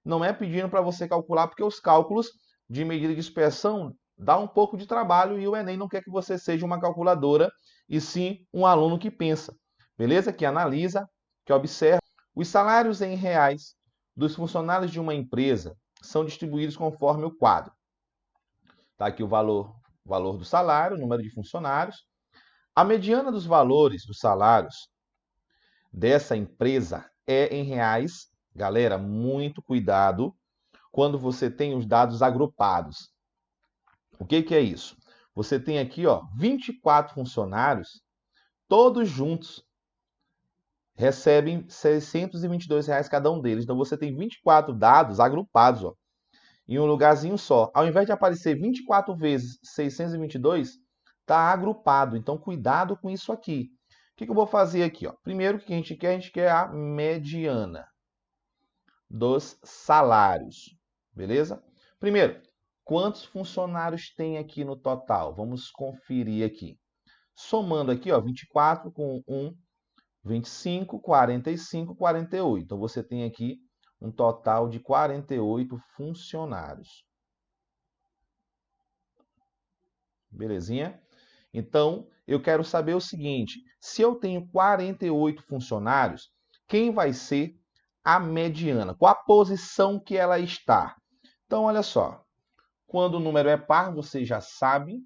Não é pedindo para você calcular, porque os cálculos de medida de dispersão dá um pouco de trabalho e o Enem não quer que você seja uma calculadora e sim um aluno que pensa, beleza? Que analisa, que observa. Os salários em reais dos funcionários de uma empresa são distribuídos conforme o quadro. Está aqui o valor do salário, o número de funcionários. A mediana dos valores dos salários dessa empresa é em reais. Galera, muito cuidado quando você tem os dados agrupados. O que é isso? Você tem aqui, ó, 24 funcionários, todos juntos recebem R$ 622 cada um deles. Então você tem 24 dados agrupados, ó, em um lugarzinho só. Ao invés de aparecer 24 vezes 622, está agrupado. Então, cuidado com isso aqui. O que eu vou fazer aqui? Ó? Primeiro, o que a gente quer? A gente quer a mediana dos salários. Beleza? Primeiro, quantos funcionários tem aqui no total? Vamos conferir aqui. Somando aqui, ó, 24 com 1, 25, 45, 48. Então, você tem aqui um total de 48 funcionários. Belezinha? Então, eu quero saber o seguinte, se eu tenho 48 funcionários, quem vai ser a mediana? Qual a posição que ela está? Então, olha só, quando o número é par, você já sabe,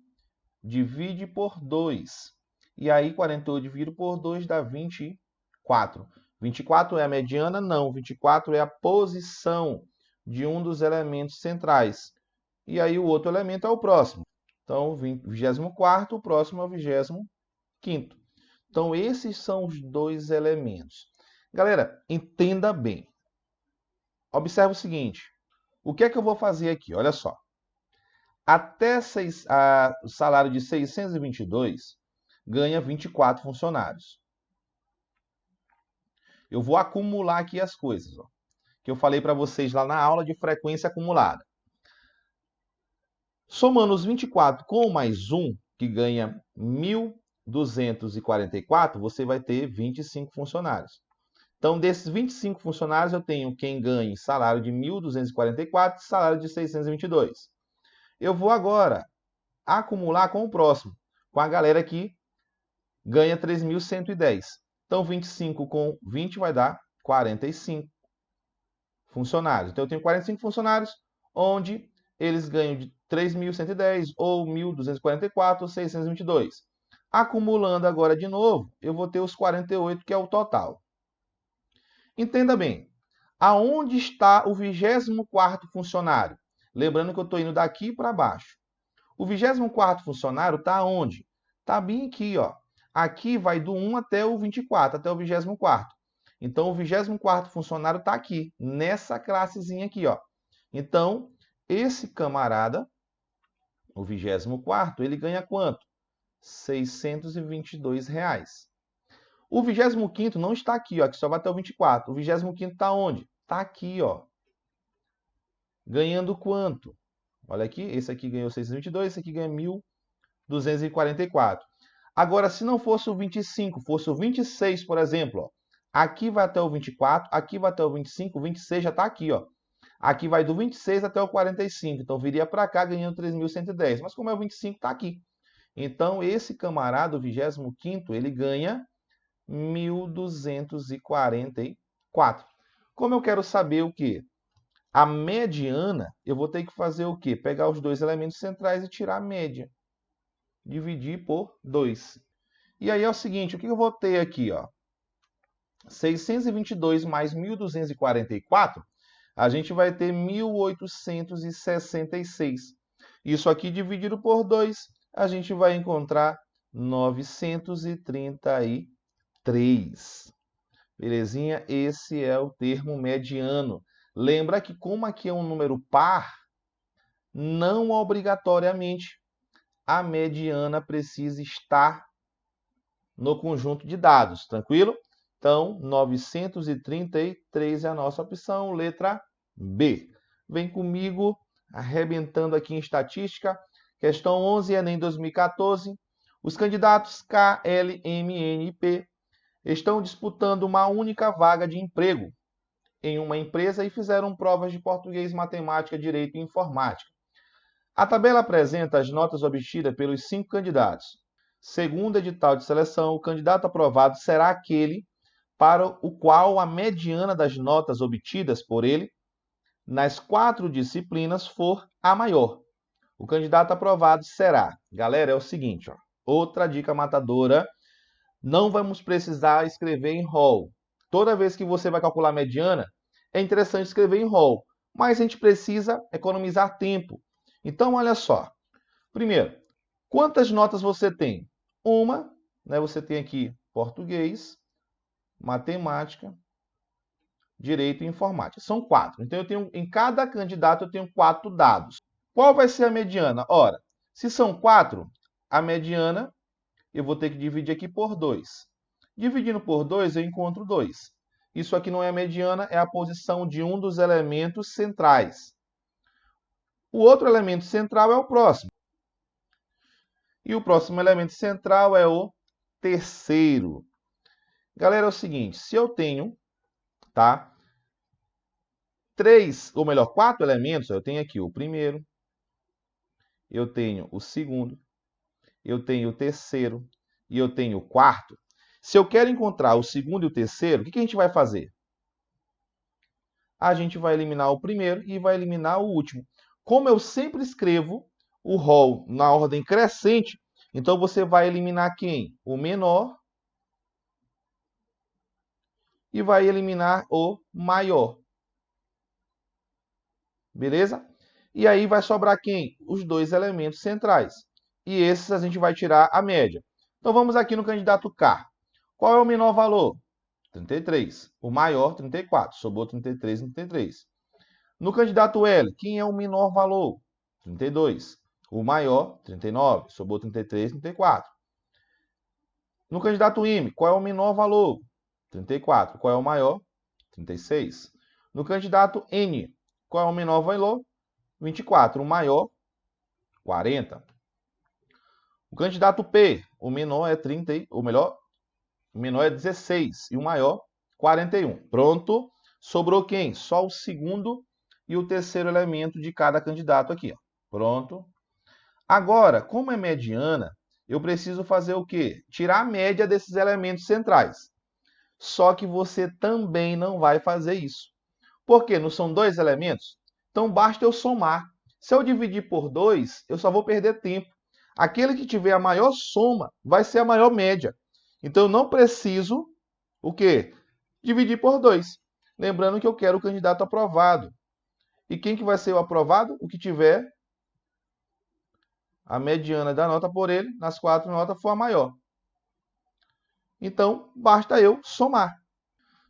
divide por 2. E aí, 48 dividido por 2 dá 24. 24 é a mediana? Não, 24 é a posição de um dos elementos centrais. E aí, o outro elemento é o próximo. Então, 24º, o próximo é o 25º. Então, esses são os dois elementos. Galera, entenda bem. Observe o seguinte. O que é que eu vou fazer aqui? Olha só. Até o salário de 622 ganha 24 funcionários. Eu vou acumular aqui as coisas, ó, que eu falei para vocês lá na aula de frequência acumulada. Somando os 24 com mais 1, que ganha 1.244, você vai ter 25 funcionários. Então, desses 25 funcionários, eu tenho quem ganhe salário de 1.244 e salário de 622. Eu vou agora acumular com o próximo, com a galera que ganha 3.110. Então, 25 com 20 vai dar 45 funcionários. Então, eu tenho 45 funcionários, onde eles ganham de 3.110, ou 1.244, ou 622. Acumulando agora de novo, eu vou ter os 48, que é o total. Entenda bem, aonde está o 24º funcionário? Lembrando que eu estou indo daqui para baixo. O 24º funcionário está onde? Está bem aqui, ó. Aqui vai do 1 até o 24, até o 24º. Então, o 24º funcionário está aqui, nessa classezinha aqui, ó. Então, esse camarada, o 24º, ele ganha quanto? R$ 622. O 25º não está aqui, ó, que só vai até o 24. O 25º está onde? Está aqui, ó. Ganhando quanto? Olha aqui, esse aqui ganhou 622, esse aqui ganha 1.244. Agora, se não fosse o 25, fosse o 26, por exemplo, ó, aqui vai até o 24, aqui vai até o 25, o 26 já está aqui, ó. Aqui vai do 26 até o 45, então viria para cá ganhando 3.110. Mas como é o 25, está aqui. Então, esse camarada, o 25º, ele ganha 1.244. Como eu quero saber o quê? A mediana, eu vou ter que fazer o quê? Pegar os dois elementos centrais e tirar a média. dividir por 2. E aí é o seguinte, o que eu vou ter aqui, ó? 622 mais 1.244, a gente vai ter 1.866. Isso aqui dividido por 2, a gente vai encontrar 933. Belezinha? Esse é o termo mediano. Lembra que como aqui é um número par, não obrigatoriamente a mediana precisa estar no conjunto de dados, tranquilo? Então, 933 é a nossa opção, letra B. Vem comigo, arrebentando aqui em estatística. Questão 11, Enem 2014. Os candidatos K, L, M, N e P estão disputando uma única vaga de emprego em uma empresa e fizeram provas de português, matemática, direito e informática. A tabela apresenta as notas obtidas pelos 5 candidatos. Segundo o edital de seleção, o candidato aprovado será aquele para o qual a mediana das notas obtidas por ele nas 4 disciplinas for a maior. O candidato aprovado será. Galera, é o seguinte, ó, outra dica matadora, não vamos precisar escrever em rol. Toda vez que você vai calcular a mediana, é interessante escrever em rol, mas a gente precisa economizar tempo. Então, olha só. Primeiro, quantas notas você tem? Uma, né, você tem aqui português, matemática, direito e informática. São 4. Então, em cada candidato eu tenho 4 dados. Qual vai ser a mediana? Ora, se são 4, a mediana eu vou ter que dividir aqui por 2. Dividindo por 2, eu encontro 2. Isso aqui não é a mediana, é a posição de um dos elementos centrais. O outro elemento central é o próximo. E o próximo elemento central é o terceiro. Galera, é o seguinte, se eu tenho, tá, 4 elementos, eu tenho aqui o primeiro, eu tenho o segundo, eu tenho o terceiro e eu tenho o quarto. Se eu quero encontrar o segundo e o terceiro, o que a gente vai fazer? A gente vai eliminar o primeiro e vai eliminar o último. Como eu sempre escrevo o rol na ordem crescente, então você vai eliminar quem? O menor e vai eliminar o maior. Beleza? E aí vai sobrar quem? Os 2 elementos centrais. E esses a gente vai tirar a média. Então vamos aqui no candidato K. Qual é o menor valor? 33. O maior, 34. Sobrou 33 e 33. No candidato L, quem é o menor valor? 32. O maior, 39. Sobrou 33 e 34. No candidato M, qual é o menor valor? 34. Qual é o maior? 36. No candidato N, qual é o menor valor? 24. O maior, 40. O candidato P, o menor é 30, o menor é 16 e o maior 41. Pronto. Sobrou quem? Só o segundo e o terceiro elemento de cada candidato aqui, ó. Pronto. Agora, como é mediana, eu preciso fazer o quê? Tirar a média desses elementos centrais. Só que você também não vai fazer isso. Por quê? Não são 2 elementos? Então basta eu somar. Se eu dividir por 2, eu só vou perder tempo. Aquele que tiver a maior soma vai ser a maior média. Então eu não preciso o quê? Dividir por 2. Lembrando que eu quero o candidato aprovado. E quem que vai ser o aprovado? O que tiver a mediana da nota por ele, nas 4 notas, for a maior. Então, basta eu somar.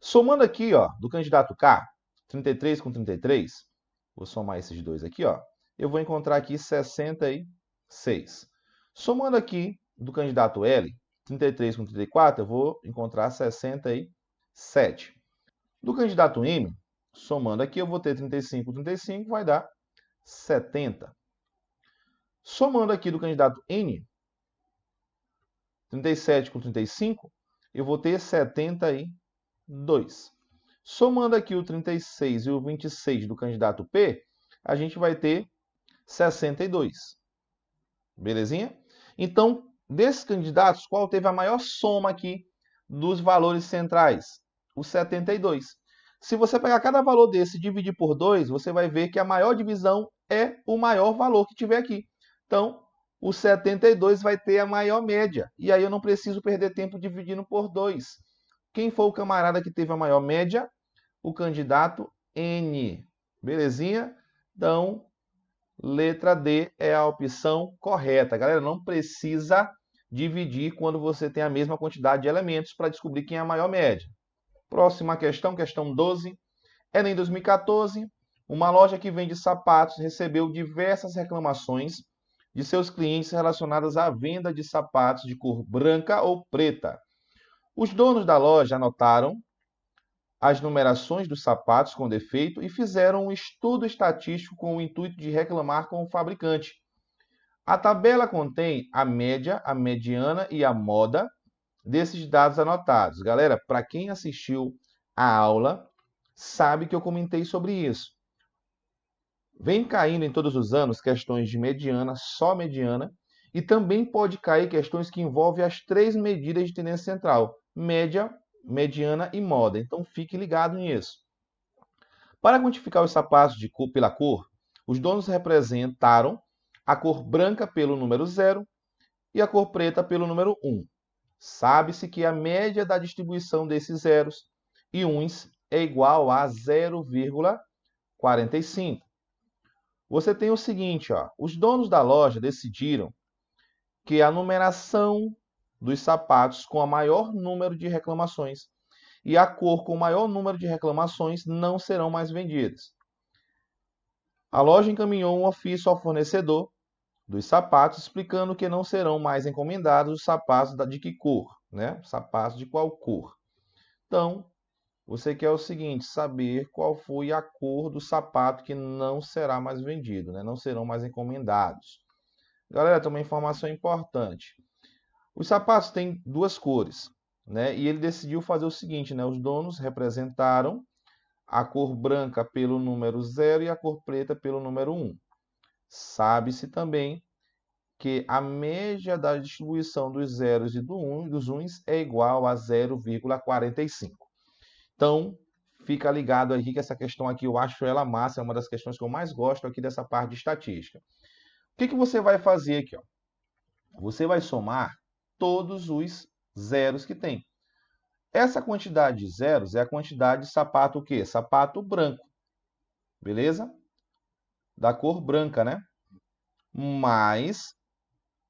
Somando aqui, ó, do candidato K, 33 com 33, vou somar esses dois aqui, ó, eu vou encontrar aqui 66. Somando aqui do candidato L, 33 com 34, eu vou encontrar 67. Do candidato M, somando aqui, eu vou ter 35 com 35, vai dar 70. Somando aqui do candidato N, 37 com 35, eu vou ter 72. Somando aqui o 36 e o 26 do candidato P, a gente vai ter 62. Belezinha? Então, desses candidatos, qual teve a maior soma aqui dos valores centrais? O 72. Se você pegar cada valor desse e dividir por 2, você vai ver que a maior divisão é o maior valor que tiver aqui. Então, o 72 vai ter a maior média. E aí eu não preciso perder tempo dividindo por 2. Quem foi o camarada que teve a maior média? O candidato N. Belezinha? Então, letra D é a opção correta. Galera, não precisa dividir quando você tem a mesma quantidade de elementos para descobrir quem é a maior média. Próxima questão, questão 12. Em 2014, uma loja que vende sapatos recebeu diversas reclamações de seus clientes relacionadas à venda de sapatos de cor branca ou preta. Os donos da loja anotaram as numerações dos sapatos com defeito e fizeram um estudo estatístico com o intuito de reclamar com o fabricante. A tabela contém a média, a mediana e a moda desses dados anotados. Galera, para quem assistiu a aula, sabe que eu comentei sobre isso. Vem caindo em todos os anos questões de mediana, só mediana, e também pode cair questões que envolvem as 3 medidas de tendência central: média, mediana e moda. Então fique ligado nisso. Para quantificar os sapatos pela cor, os donos representaram a cor branca pelo número 0 e a cor preta pelo número 1. Sabe-se que a média da distribuição desses zeros e uns é igual a 0,45. Você tem o seguinte, ó, os donos da loja decidiram que a numeração dos sapatos com o maior número de reclamações e a cor com o maior número de reclamações não serão mais vendidas. A loja encaminhou um ofício ao fornecedor dos sapatos explicando que não serão mais encomendados os sapatos de que cor, né? Sapatos de qual cor. Então, você quer o seguinte, saber qual foi a cor do sapato que não será mais vendido, né? Não serão mais encomendados. Galera, tem uma informação importante. Os sapatos têm 2 cores, né? E ele decidiu fazer o seguinte, né? Os donos representaram a cor branca pelo número 0 e a cor preta pelo número 1. Sabe-se também que a média da distribuição dos zeros e dos uns é igual a 0,45. Então, fica ligado aqui que essa questão aqui eu acho ela massa, é uma das questões que eu mais gosto aqui dessa parte de estatística. O que você vai fazer aqui? Ó? Você vai somar todos os zeros que tem. Essa quantidade de zeros é a quantidade de sapato o quê? Sapato branco. Beleza? Da cor branca, né? Mais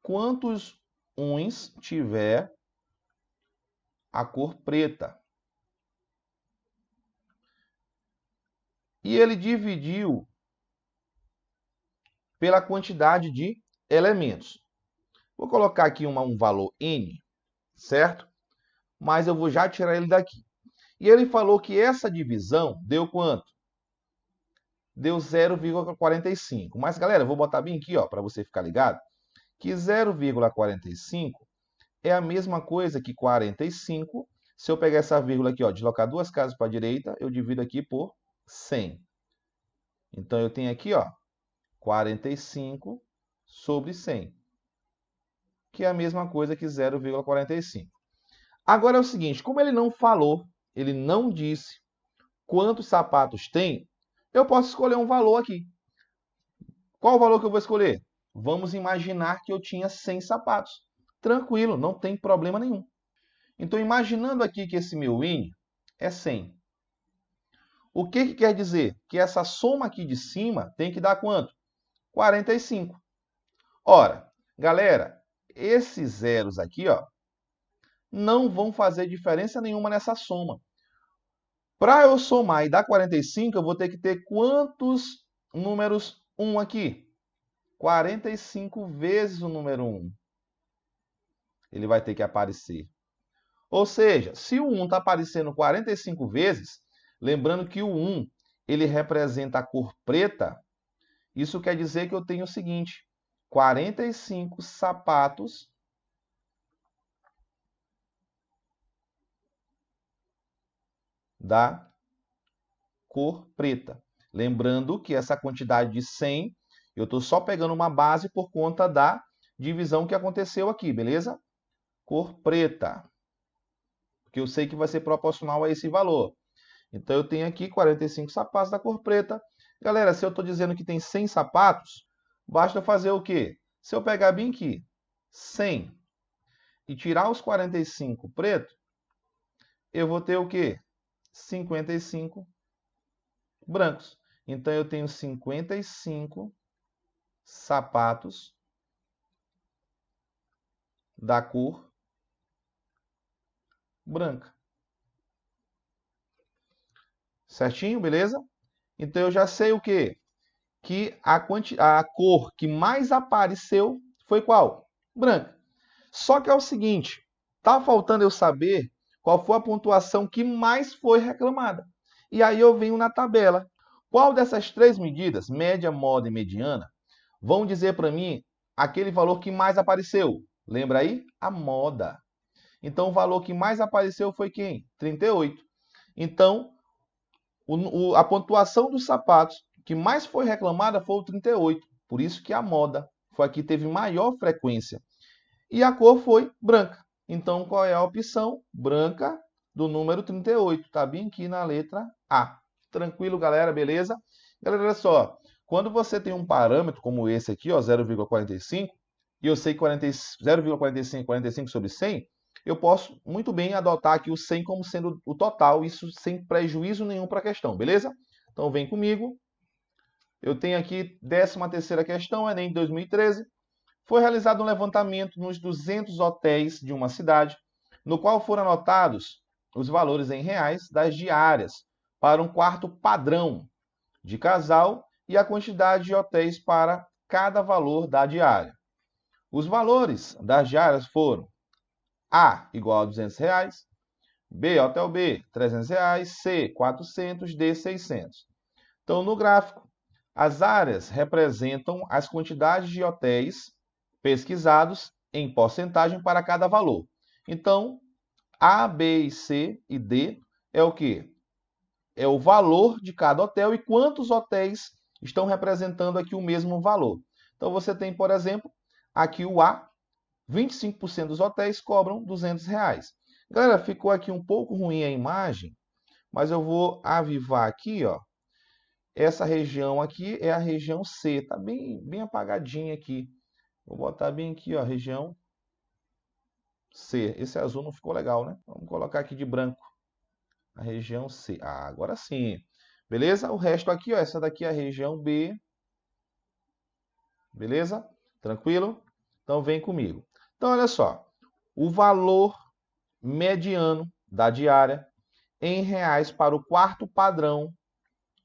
quantos uns tiver a cor preta. E ele dividiu pela quantidade de elementos. Vou colocar aqui um valor N, certo? Mas eu vou já tirar ele daqui. E ele falou que essa divisão deu quanto? Deu 0,45. Mas, galera, eu vou botar bem aqui, ó, para você ficar ligado, que 0,45 é a mesma coisa que 45. Se eu pegar essa vírgula aqui, ó, deslocar 2 casas para a direita, eu divido aqui por 100. Então, eu tenho aqui, ó, 45 sobre 100, que é a mesma coisa que 0,45. Agora é o seguinte, como ele não falou, ele não disse quantos sapatos tem, eu posso escolher um valor aqui. Qual o valor que eu vou escolher? Vamos imaginar que eu tinha 100 sapatos. Tranquilo, não tem problema nenhum. Então, imaginando aqui que esse meu N é 100. O que quer dizer? Que essa soma aqui de cima tem que dar quanto? 45. Ora, galera, esses zeros aqui, ó, não vão fazer diferença nenhuma nessa soma. Para eu somar e dar 45, eu vou ter que ter quantos números 1 aqui? 45 vezes o número 1. Ele vai ter que aparecer. Ou seja, se o 1 está aparecendo 45 vezes, lembrando que o 1 ele representa a cor preta, isso quer dizer que eu tenho o seguinte, 45 sapatos da cor preta. Lembrando que essa quantidade de 100, eu estou só pegando uma base por conta da divisão que aconteceu aqui, beleza? Cor preta. Porque eu sei que vai ser proporcional a esse valor. Então, eu tenho aqui 45 sapatos da cor preta. Galera, se eu estou dizendo que tem 100 sapatos, basta fazer o quê? Se eu pegar bem aqui 100 e tirar os 45 preto, eu vou ter o quê? 55 brancos. Então, eu tenho 55 sapatos da cor branca. Certinho, beleza? Então, eu já sei o quê? Que a cor que mais apareceu foi qual? Branca. Só que é o seguinte, tá faltando eu saber qual foi a pontuação que mais foi reclamada. E aí eu venho na tabela. Qual dessas três medidas, média, moda e mediana, vão dizer para mim aquele valor que mais apareceu? Lembra aí? A moda. Então, o valor que mais apareceu foi quem? 38. Então, a pontuação dos sapatos que mais foi reclamada foi o 38. Por isso que a moda foi a que teve maior frequência. E a cor foi branca. Então, qual é a opção? Branca do número 38. Está bem aqui na letra A. Tranquilo, galera? Beleza? Galera, olha só. Quando você tem um parâmetro como esse aqui, ó, 0,45, e eu sei que 0,45 45 sobre 100, eu posso muito bem adotar aqui o 100 como sendo o total, isso sem prejuízo nenhum para a questão, beleza? Então, vem comigo. Eu tenho aqui 13ª questão, Enem 2013. Foi realizado um levantamento nos 200 hotéis de uma cidade, no qual foram anotados os valores em reais das diárias para um quarto padrão de casal e a quantidade de hotéis para cada valor da diária. Os valores das diárias foram A igual a R$200, B, hotel B, R$300, C, 400, D, 600. Então, no gráfico, as áreas representam as quantidades de hotéis pesquisados em porcentagem para cada valor. Então, A, B, C e D é o quê? É o valor de cada hotel e quantos hotéis estão representando aqui o mesmo valor. Então, você tem, por exemplo, aqui o A, 25% dos hotéis cobram R$200. Galera, ficou aqui um pouco ruim a imagem, mas eu vou avivar aqui, ó. Essa região aqui é a região C, tá bem apagadinha aqui. Vou botar bem aqui, ó, região C. Esse azul não ficou legal, né? Vamos colocar aqui de branco. A região C. Ah, agora sim. Beleza? O resto aqui, ó, essa daqui é a região B. Beleza? Tranquilo? Então, vem comigo. Então, olha só. O valor mediano da diária em reais para o quarto padrão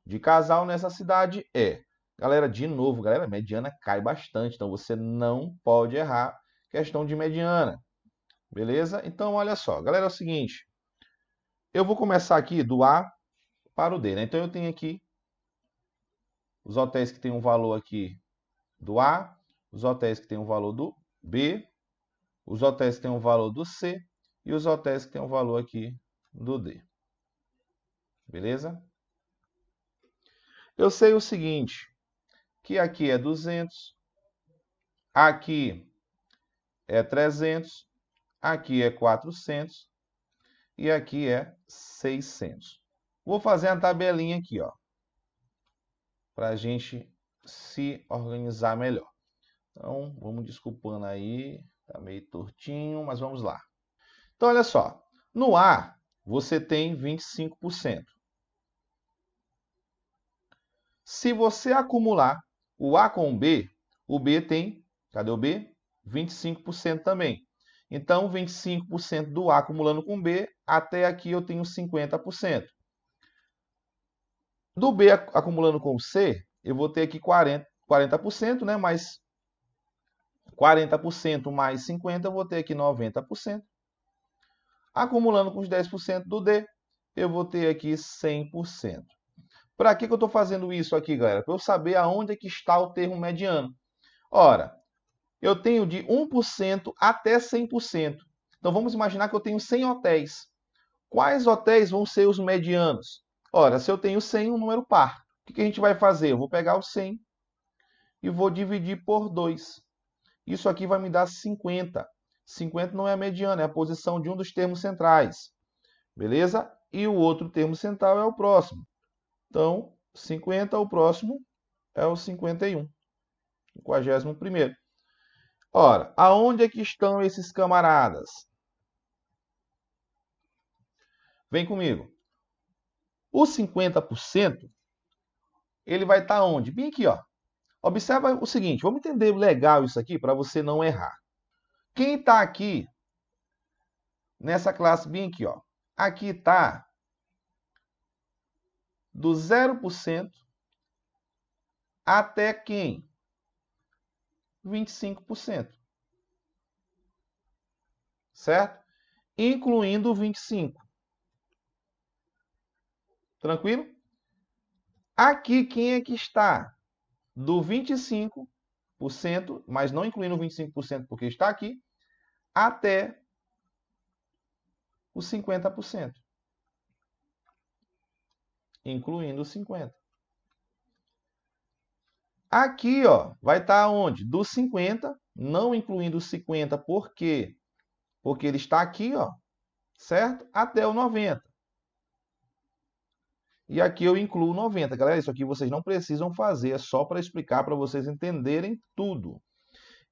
de casal nessa cidade é... Galera, de novo, galera, mediana cai bastante, então você não pode errar questão de mediana. Beleza? Então, olha só. Galera, é o seguinte. Eu vou começar aqui do A para o D, né? Então, eu tenho aqui os hotéis que têm um valor aqui do A, os hotéis que têm um valor do B, os hotéis que têm um valor do C e os hotéis que têm um valor aqui do D. Beleza? Eu sei o seguinte, que aqui é 200, aqui é 300, aqui é 400 e aqui é 600. Vou fazer a tabelinha aqui, ó, para a gente se organizar melhor. Então, vamos desculpando aí, tá meio tortinho, mas vamos lá. Então, olha só, no A, você tem 25%. Se você acumular o A com o B tem, cadê o B? 25% também. Então, 25% do A acumulando com o B, até aqui eu tenho 50%. Do B acumulando com o C, eu vou ter aqui 40%, né? Mas 40% mais 50%, eu vou ter aqui 90%. Acumulando com os 10% do D, eu vou ter aqui 100%. Para que eu estou fazendo isso aqui, galera? Para eu saber aonde é que está o termo mediano. Ora, eu tenho de 1% até 100%. Então, vamos imaginar que eu tenho 100 hotéis. Quais hotéis vão ser os medianos? Ora, se eu tenho 100, um número par. O que a gente vai fazer? Eu vou pegar o 100 e vou dividir por 2. Isso aqui vai me dar 50. 50 não é a mediana, é a posição de um dos termos centrais. Beleza? E o outro termo central é o próximo. Então, 50, o próximo é o 51. 51º. Ora, aonde é que estão esses camaradas? Vem comigo. O 50%, ele vai estar onde? Bem aqui, ó. Observa o seguinte, vamos entender legal isso aqui para você não errar. Quem está aqui nessa classe bem aqui, ó. Aqui está do 0% até quem? 25%. Certo? Incluindo o 25%. Tranquilo? Aqui quem é que está? Do 25%, mas não incluindo o 25% porque está aqui, até os 50%. Incluindo os 50%. Aqui, ó, vai estar onde? Do 50%, não incluindo os 50%, por quê? Porque ele está aqui, ó, certo? Até o 90%. E aqui eu incluo 90%. Galera, isso aqui vocês não precisam fazer, é só para explicar, para vocês entenderem tudo.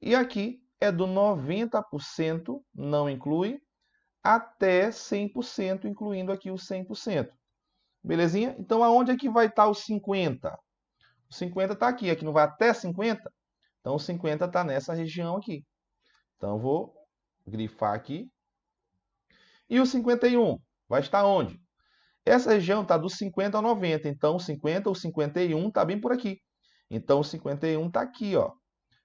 E aqui é do 90%, não inclui, até 100%, incluindo aqui o 100%. Belezinha? Então, aonde é que vai estar o 50%? O 50% está aqui, aqui não vai até 50%? Então, o 50% está nessa região aqui. Então, eu vou grifar aqui. E o 51% vai estar onde? Essa região está do 50 ao 90, então o 50 ou 51 está bem por aqui. Então o 51 está aqui, ó.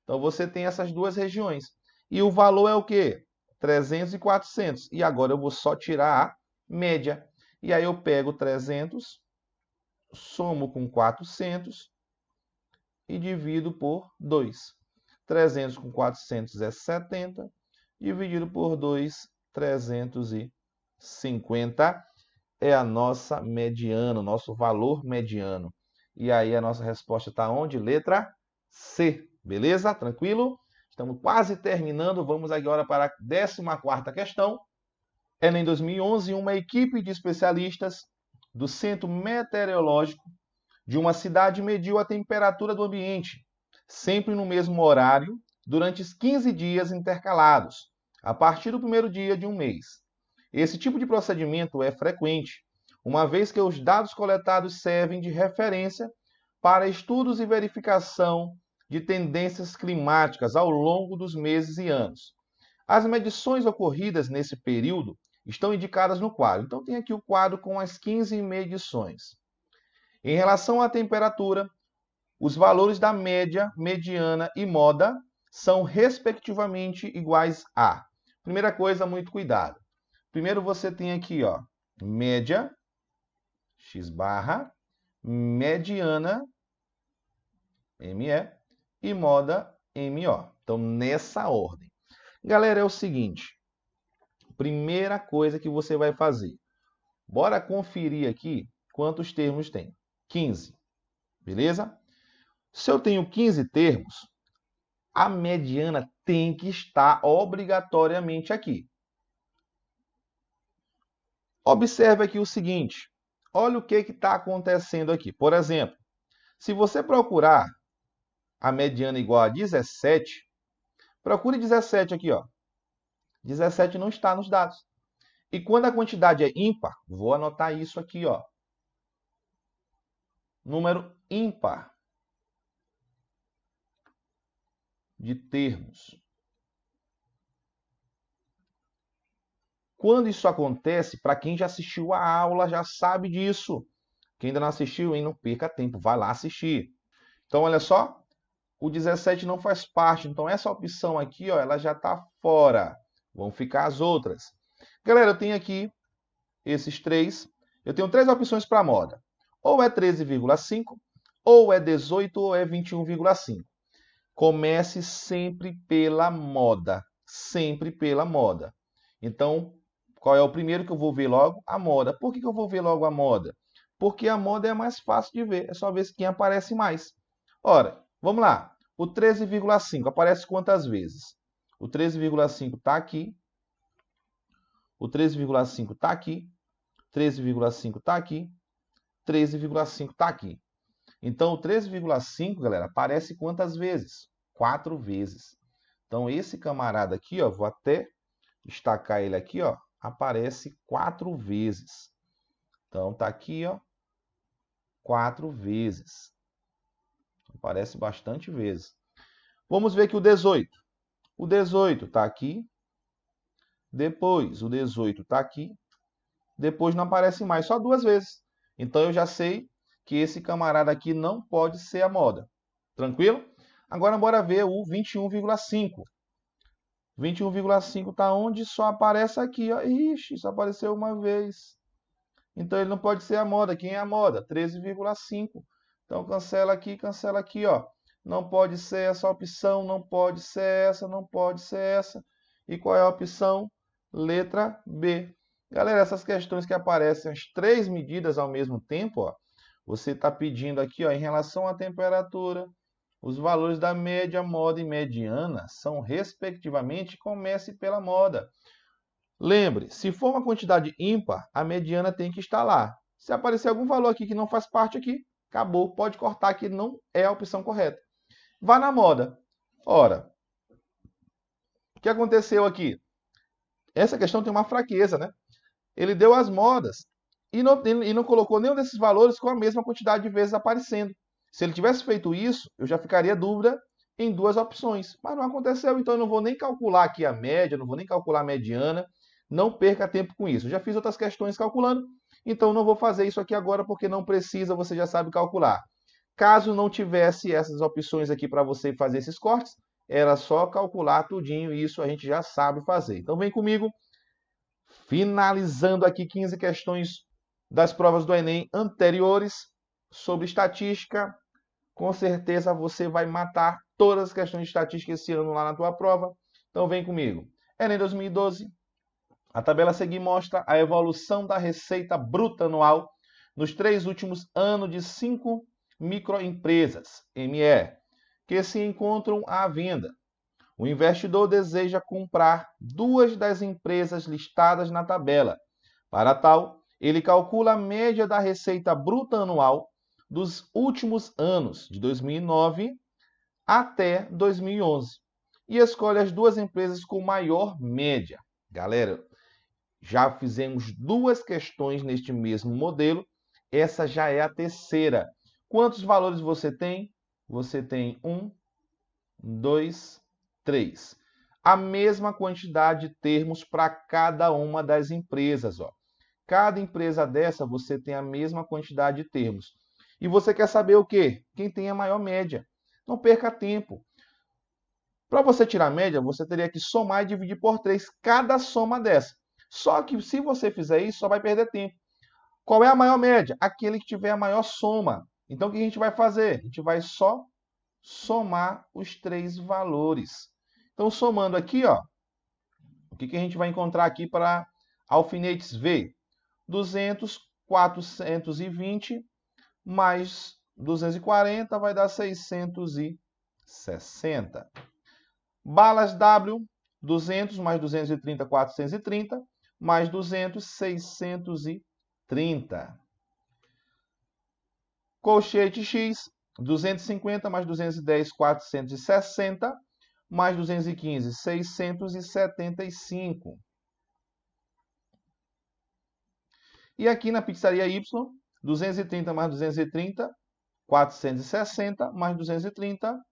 Então você tem essas duas regiões. E o valor é o quê? 300 e 400. E agora eu vou só tirar a média. E aí eu pego 300, somo com 400 e divido por 2. 300 com 400 é 70, dividido por 2, 350 é a nossa mediana, o nosso valor mediano. E aí a nossa resposta está onde? Letra C. Beleza? Tranquilo? Estamos quase terminando. Vamos agora para a 14ª questão. Em 2011, uma equipe de especialistas do Centro Meteorológico de uma cidade mediu a temperatura do ambiente, sempre no mesmo horário, durante 15 dias intercalados, a partir do primeiro dia de um mês. Esse tipo de procedimento é frequente, uma vez que os dados coletados servem de referência para estudos e verificação de tendências climáticas ao longo dos meses e anos. As medições ocorridas nesse período estão indicadas no quadro. Então, tem aqui o quadro com as 15 medições. Em relação à temperatura, os valores da média, mediana e moda são respectivamente iguais a. Primeira coisa, muito cuidado. Primeiro você tem aqui, ó, média, x barra, mediana, ME, e moda, MO. Então, nessa ordem. Galera, é o seguinte. Primeira coisa que você vai fazer. Bora conferir aqui quantos termos tem. 15. Beleza? Se eu tenho 15 termos, a mediana tem que estar obrigatoriamente aqui. Observe aqui o seguinte. Olha o que está acontecendo aqui. Por exemplo, se você procurar a mediana igual a 17, procure 17 aqui, ó. 17 não está nos dados. E quando a quantidade é ímpar, vou anotar isso aqui, ó. Número ímpar de termos. Quando isso acontece, para quem já assistiu a aula, já sabe disso. Quem ainda não assistiu, hein, não perca tempo, vai lá assistir. Então, olha só, o 17 não faz parte. Então, essa opção aqui, ó, ela já está fora. Vão ficar as outras. Galera, eu tenho aqui esses três. Eu tenho três opções para a moda. Ou é 13,5, ou é 18, ou é 21,5. Comece sempre pela moda. Sempre pela moda. Então, qual é o primeiro que eu vou ver logo? A moda. Por que eu vou ver logo a moda? Porque a moda é mais fácil de ver. É só ver quem aparece mais. Ora, vamos lá. O 13,5 aparece quantas vezes? O 13,5 está aqui. O 13,5 está aqui. 13,5 está aqui. 13,5 está aqui. Então, o 13,5, galera, aparece quantas vezes? 4 vezes. Então, esse camarada aqui, ó, vou até destacar ele aqui, ó, aparece 4 vezes. Então, tá aqui, ó, 4 vezes. Aparece bastante vezes. Vamos ver aqui o 18. O 18 está aqui. Depois, o 18 está aqui. Depois não aparece mais, só 2 vezes. Então, eu já sei que esse camarada aqui não pode ser a moda. Tranquilo? Agora, bora ver o 21,5. 21,5 está onde? Só aparece aqui, ó. Ixi, só apareceu uma vez. Então, ele não pode ser a moda. Quem é a moda? 13,5. Então, cancela aqui, ó. Não pode ser essa opção, não pode ser essa, não pode ser essa. E qual é a opção? Letra B. Galera, essas questões que aparecem as 3 medidas ao mesmo tempo, ó, você está pedindo aqui, ó, em relação à temperatura, os valores da média, moda e mediana são, respectivamente, comece pela moda. Lembre, se for uma quantidade ímpar, a mediana tem que estar lá. Se aparecer algum valor aqui que não faz parte aqui, acabou, pode cortar que não é a opção correta. Vá na moda. Ora, o que aconteceu aqui? Essa questão tem uma fraqueza, né? Ele deu as modas e não colocou nenhum desses valores com a mesma quantidade de vezes aparecendo. Se ele tivesse feito isso, eu já ficaria dúvida em 2 opções. Mas não aconteceu, então eu não vou nem calcular aqui a média, não vou nem calcular a mediana. Não perca tempo com isso. Eu já fiz outras questões calculando, então não vou fazer isso aqui agora porque não precisa, você já sabe calcular. Caso não tivesse essas opções aqui para você fazer esses cortes, era só calcular tudinho e isso a gente já sabe fazer. Então vem comigo, finalizando aqui 15 questões das provas do Enem anteriores sobre estatística. Com certeza você vai matar todas as questões de estatística esse ano lá na tua prova. Então vem comigo. Enem 2012. A tabela a seguir mostra a evolução da receita bruta anual nos 3 últimos anos de 5 microempresas, ME, que se encontram à venda. O investidor deseja comprar 2 das empresas listadas na tabela. Para tal, ele calcula a média da receita bruta anual dos últimos anos, de 2009 até 2011, e escolhe as 2 empresas com maior média. Galera, já fizemos 2 questões neste mesmo modelo, essa já é a terceira. Quantos valores você tem? Você tem 1, 2, 3. A mesma quantidade de termos para cada uma das empresas. Ó. Cada empresa dessa, você tem a mesma quantidade de termos. E você quer saber o quê? Quem tem a maior média. Não perca tempo. Para você tirar a média, você teria que somar e dividir por 3 cada soma dessa. Só que se você fizer isso, só vai perder tempo. Qual é a maior média? Aquele que tiver a maior soma. Então, o que a gente vai fazer? A gente vai só somar os 3 valores. Então, somando aqui, ó, o que a gente vai encontrar aqui para alfinetes V? 200, 420, mais 240 vai dar 660. Balas W, 200 mais 230, 430, mais 200, 630. Colchete X, 250 mais 210, 460, mais 215, 675. E aqui na pizzaria Y, 230 mais 230, 460, mais 230,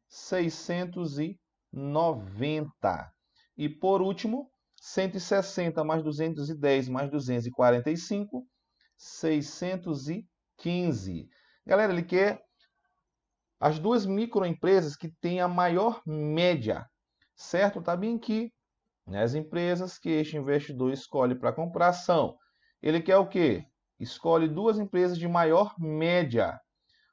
690. E por último, 160 mais 210 mais 245, 615. Galera, ele quer as 2 microempresas que têm a maior média, certo? Tá bem aqui, né? As empresas que este investidor escolhe para comprar são. Ele quer o quê? Escolhe 2 empresas de maior média.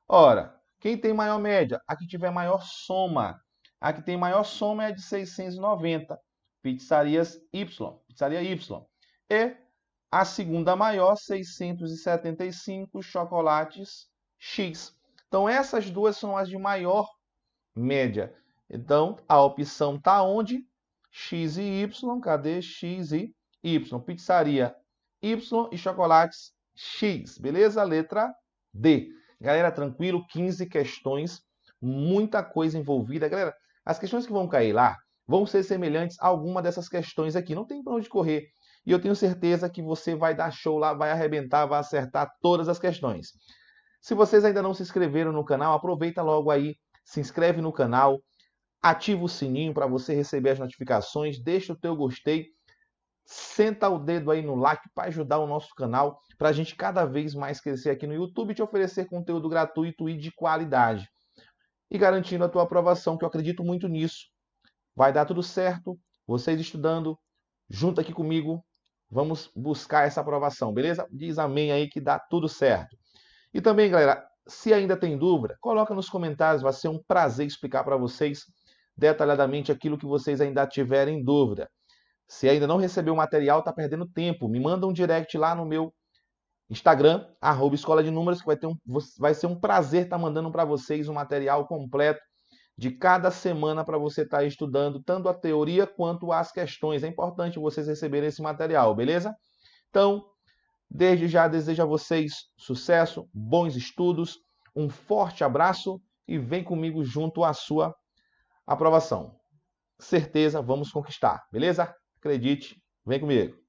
Ora, quem tem maior média? A que tiver maior soma. A que tem maior soma é a de 690. Pizzarias Y. Pizzaria Y. E a segunda maior, 675, chocolates X. Então, essas 2 são as de maior média. Então, a opção está onde? X e Y. Cadê X e Y? Pizzaria Y e chocolates X. Beleza? Letra D. Galera, tranquilo, 15 questões, muita coisa envolvida. Galera, As questões que vão cair lá vão ser semelhantes a alguma dessas questões aqui. Não tem para onde correr. E eu tenho certeza que você vai dar show lá, vai arrebentar, vai acertar todas as questões. Se vocês ainda não se inscreveram no canal, aproveita logo aí, se inscreve no canal, ativa o sininho para você receber as notificações, deixa o teu gostei, senta o dedo aí no like para ajudar o nosso canal, para a gente cada vez mais crescer aqui no YouTube e te oferecer conteúdo gratuito e de qualidade. E garantindo a tua aprovação, que eu acredito muito nisso. Vai dar tudo certo, vocês estudando, junto aqui comigo, vamos buscar essa aprovação, beleza? Diz amém aí que dá tudo certo. E também, galera, se ainda tem dúvida, coloca nos comentários, vai ser um prazer explicar para vocês detalhadamente aquilo que vocês ainda tiverem dúvida. Se ainda não recebeu o material, está perdendo tempo, me manda um direct lá no meu Instagram, @Escola de Números, que vai ser um prazer estar mandando para vocês um material completo de cada semana para você estar estudando tanto a teoria quanto as questões. É importante vocês receberem esse material, beleza? Então, desde já desejo a vocês sucesso, bons estudos, um forte abraço e vem comigo junto à sua aprovação. Certeza, vamos conquistar, beleza? Acredite, vem comigo.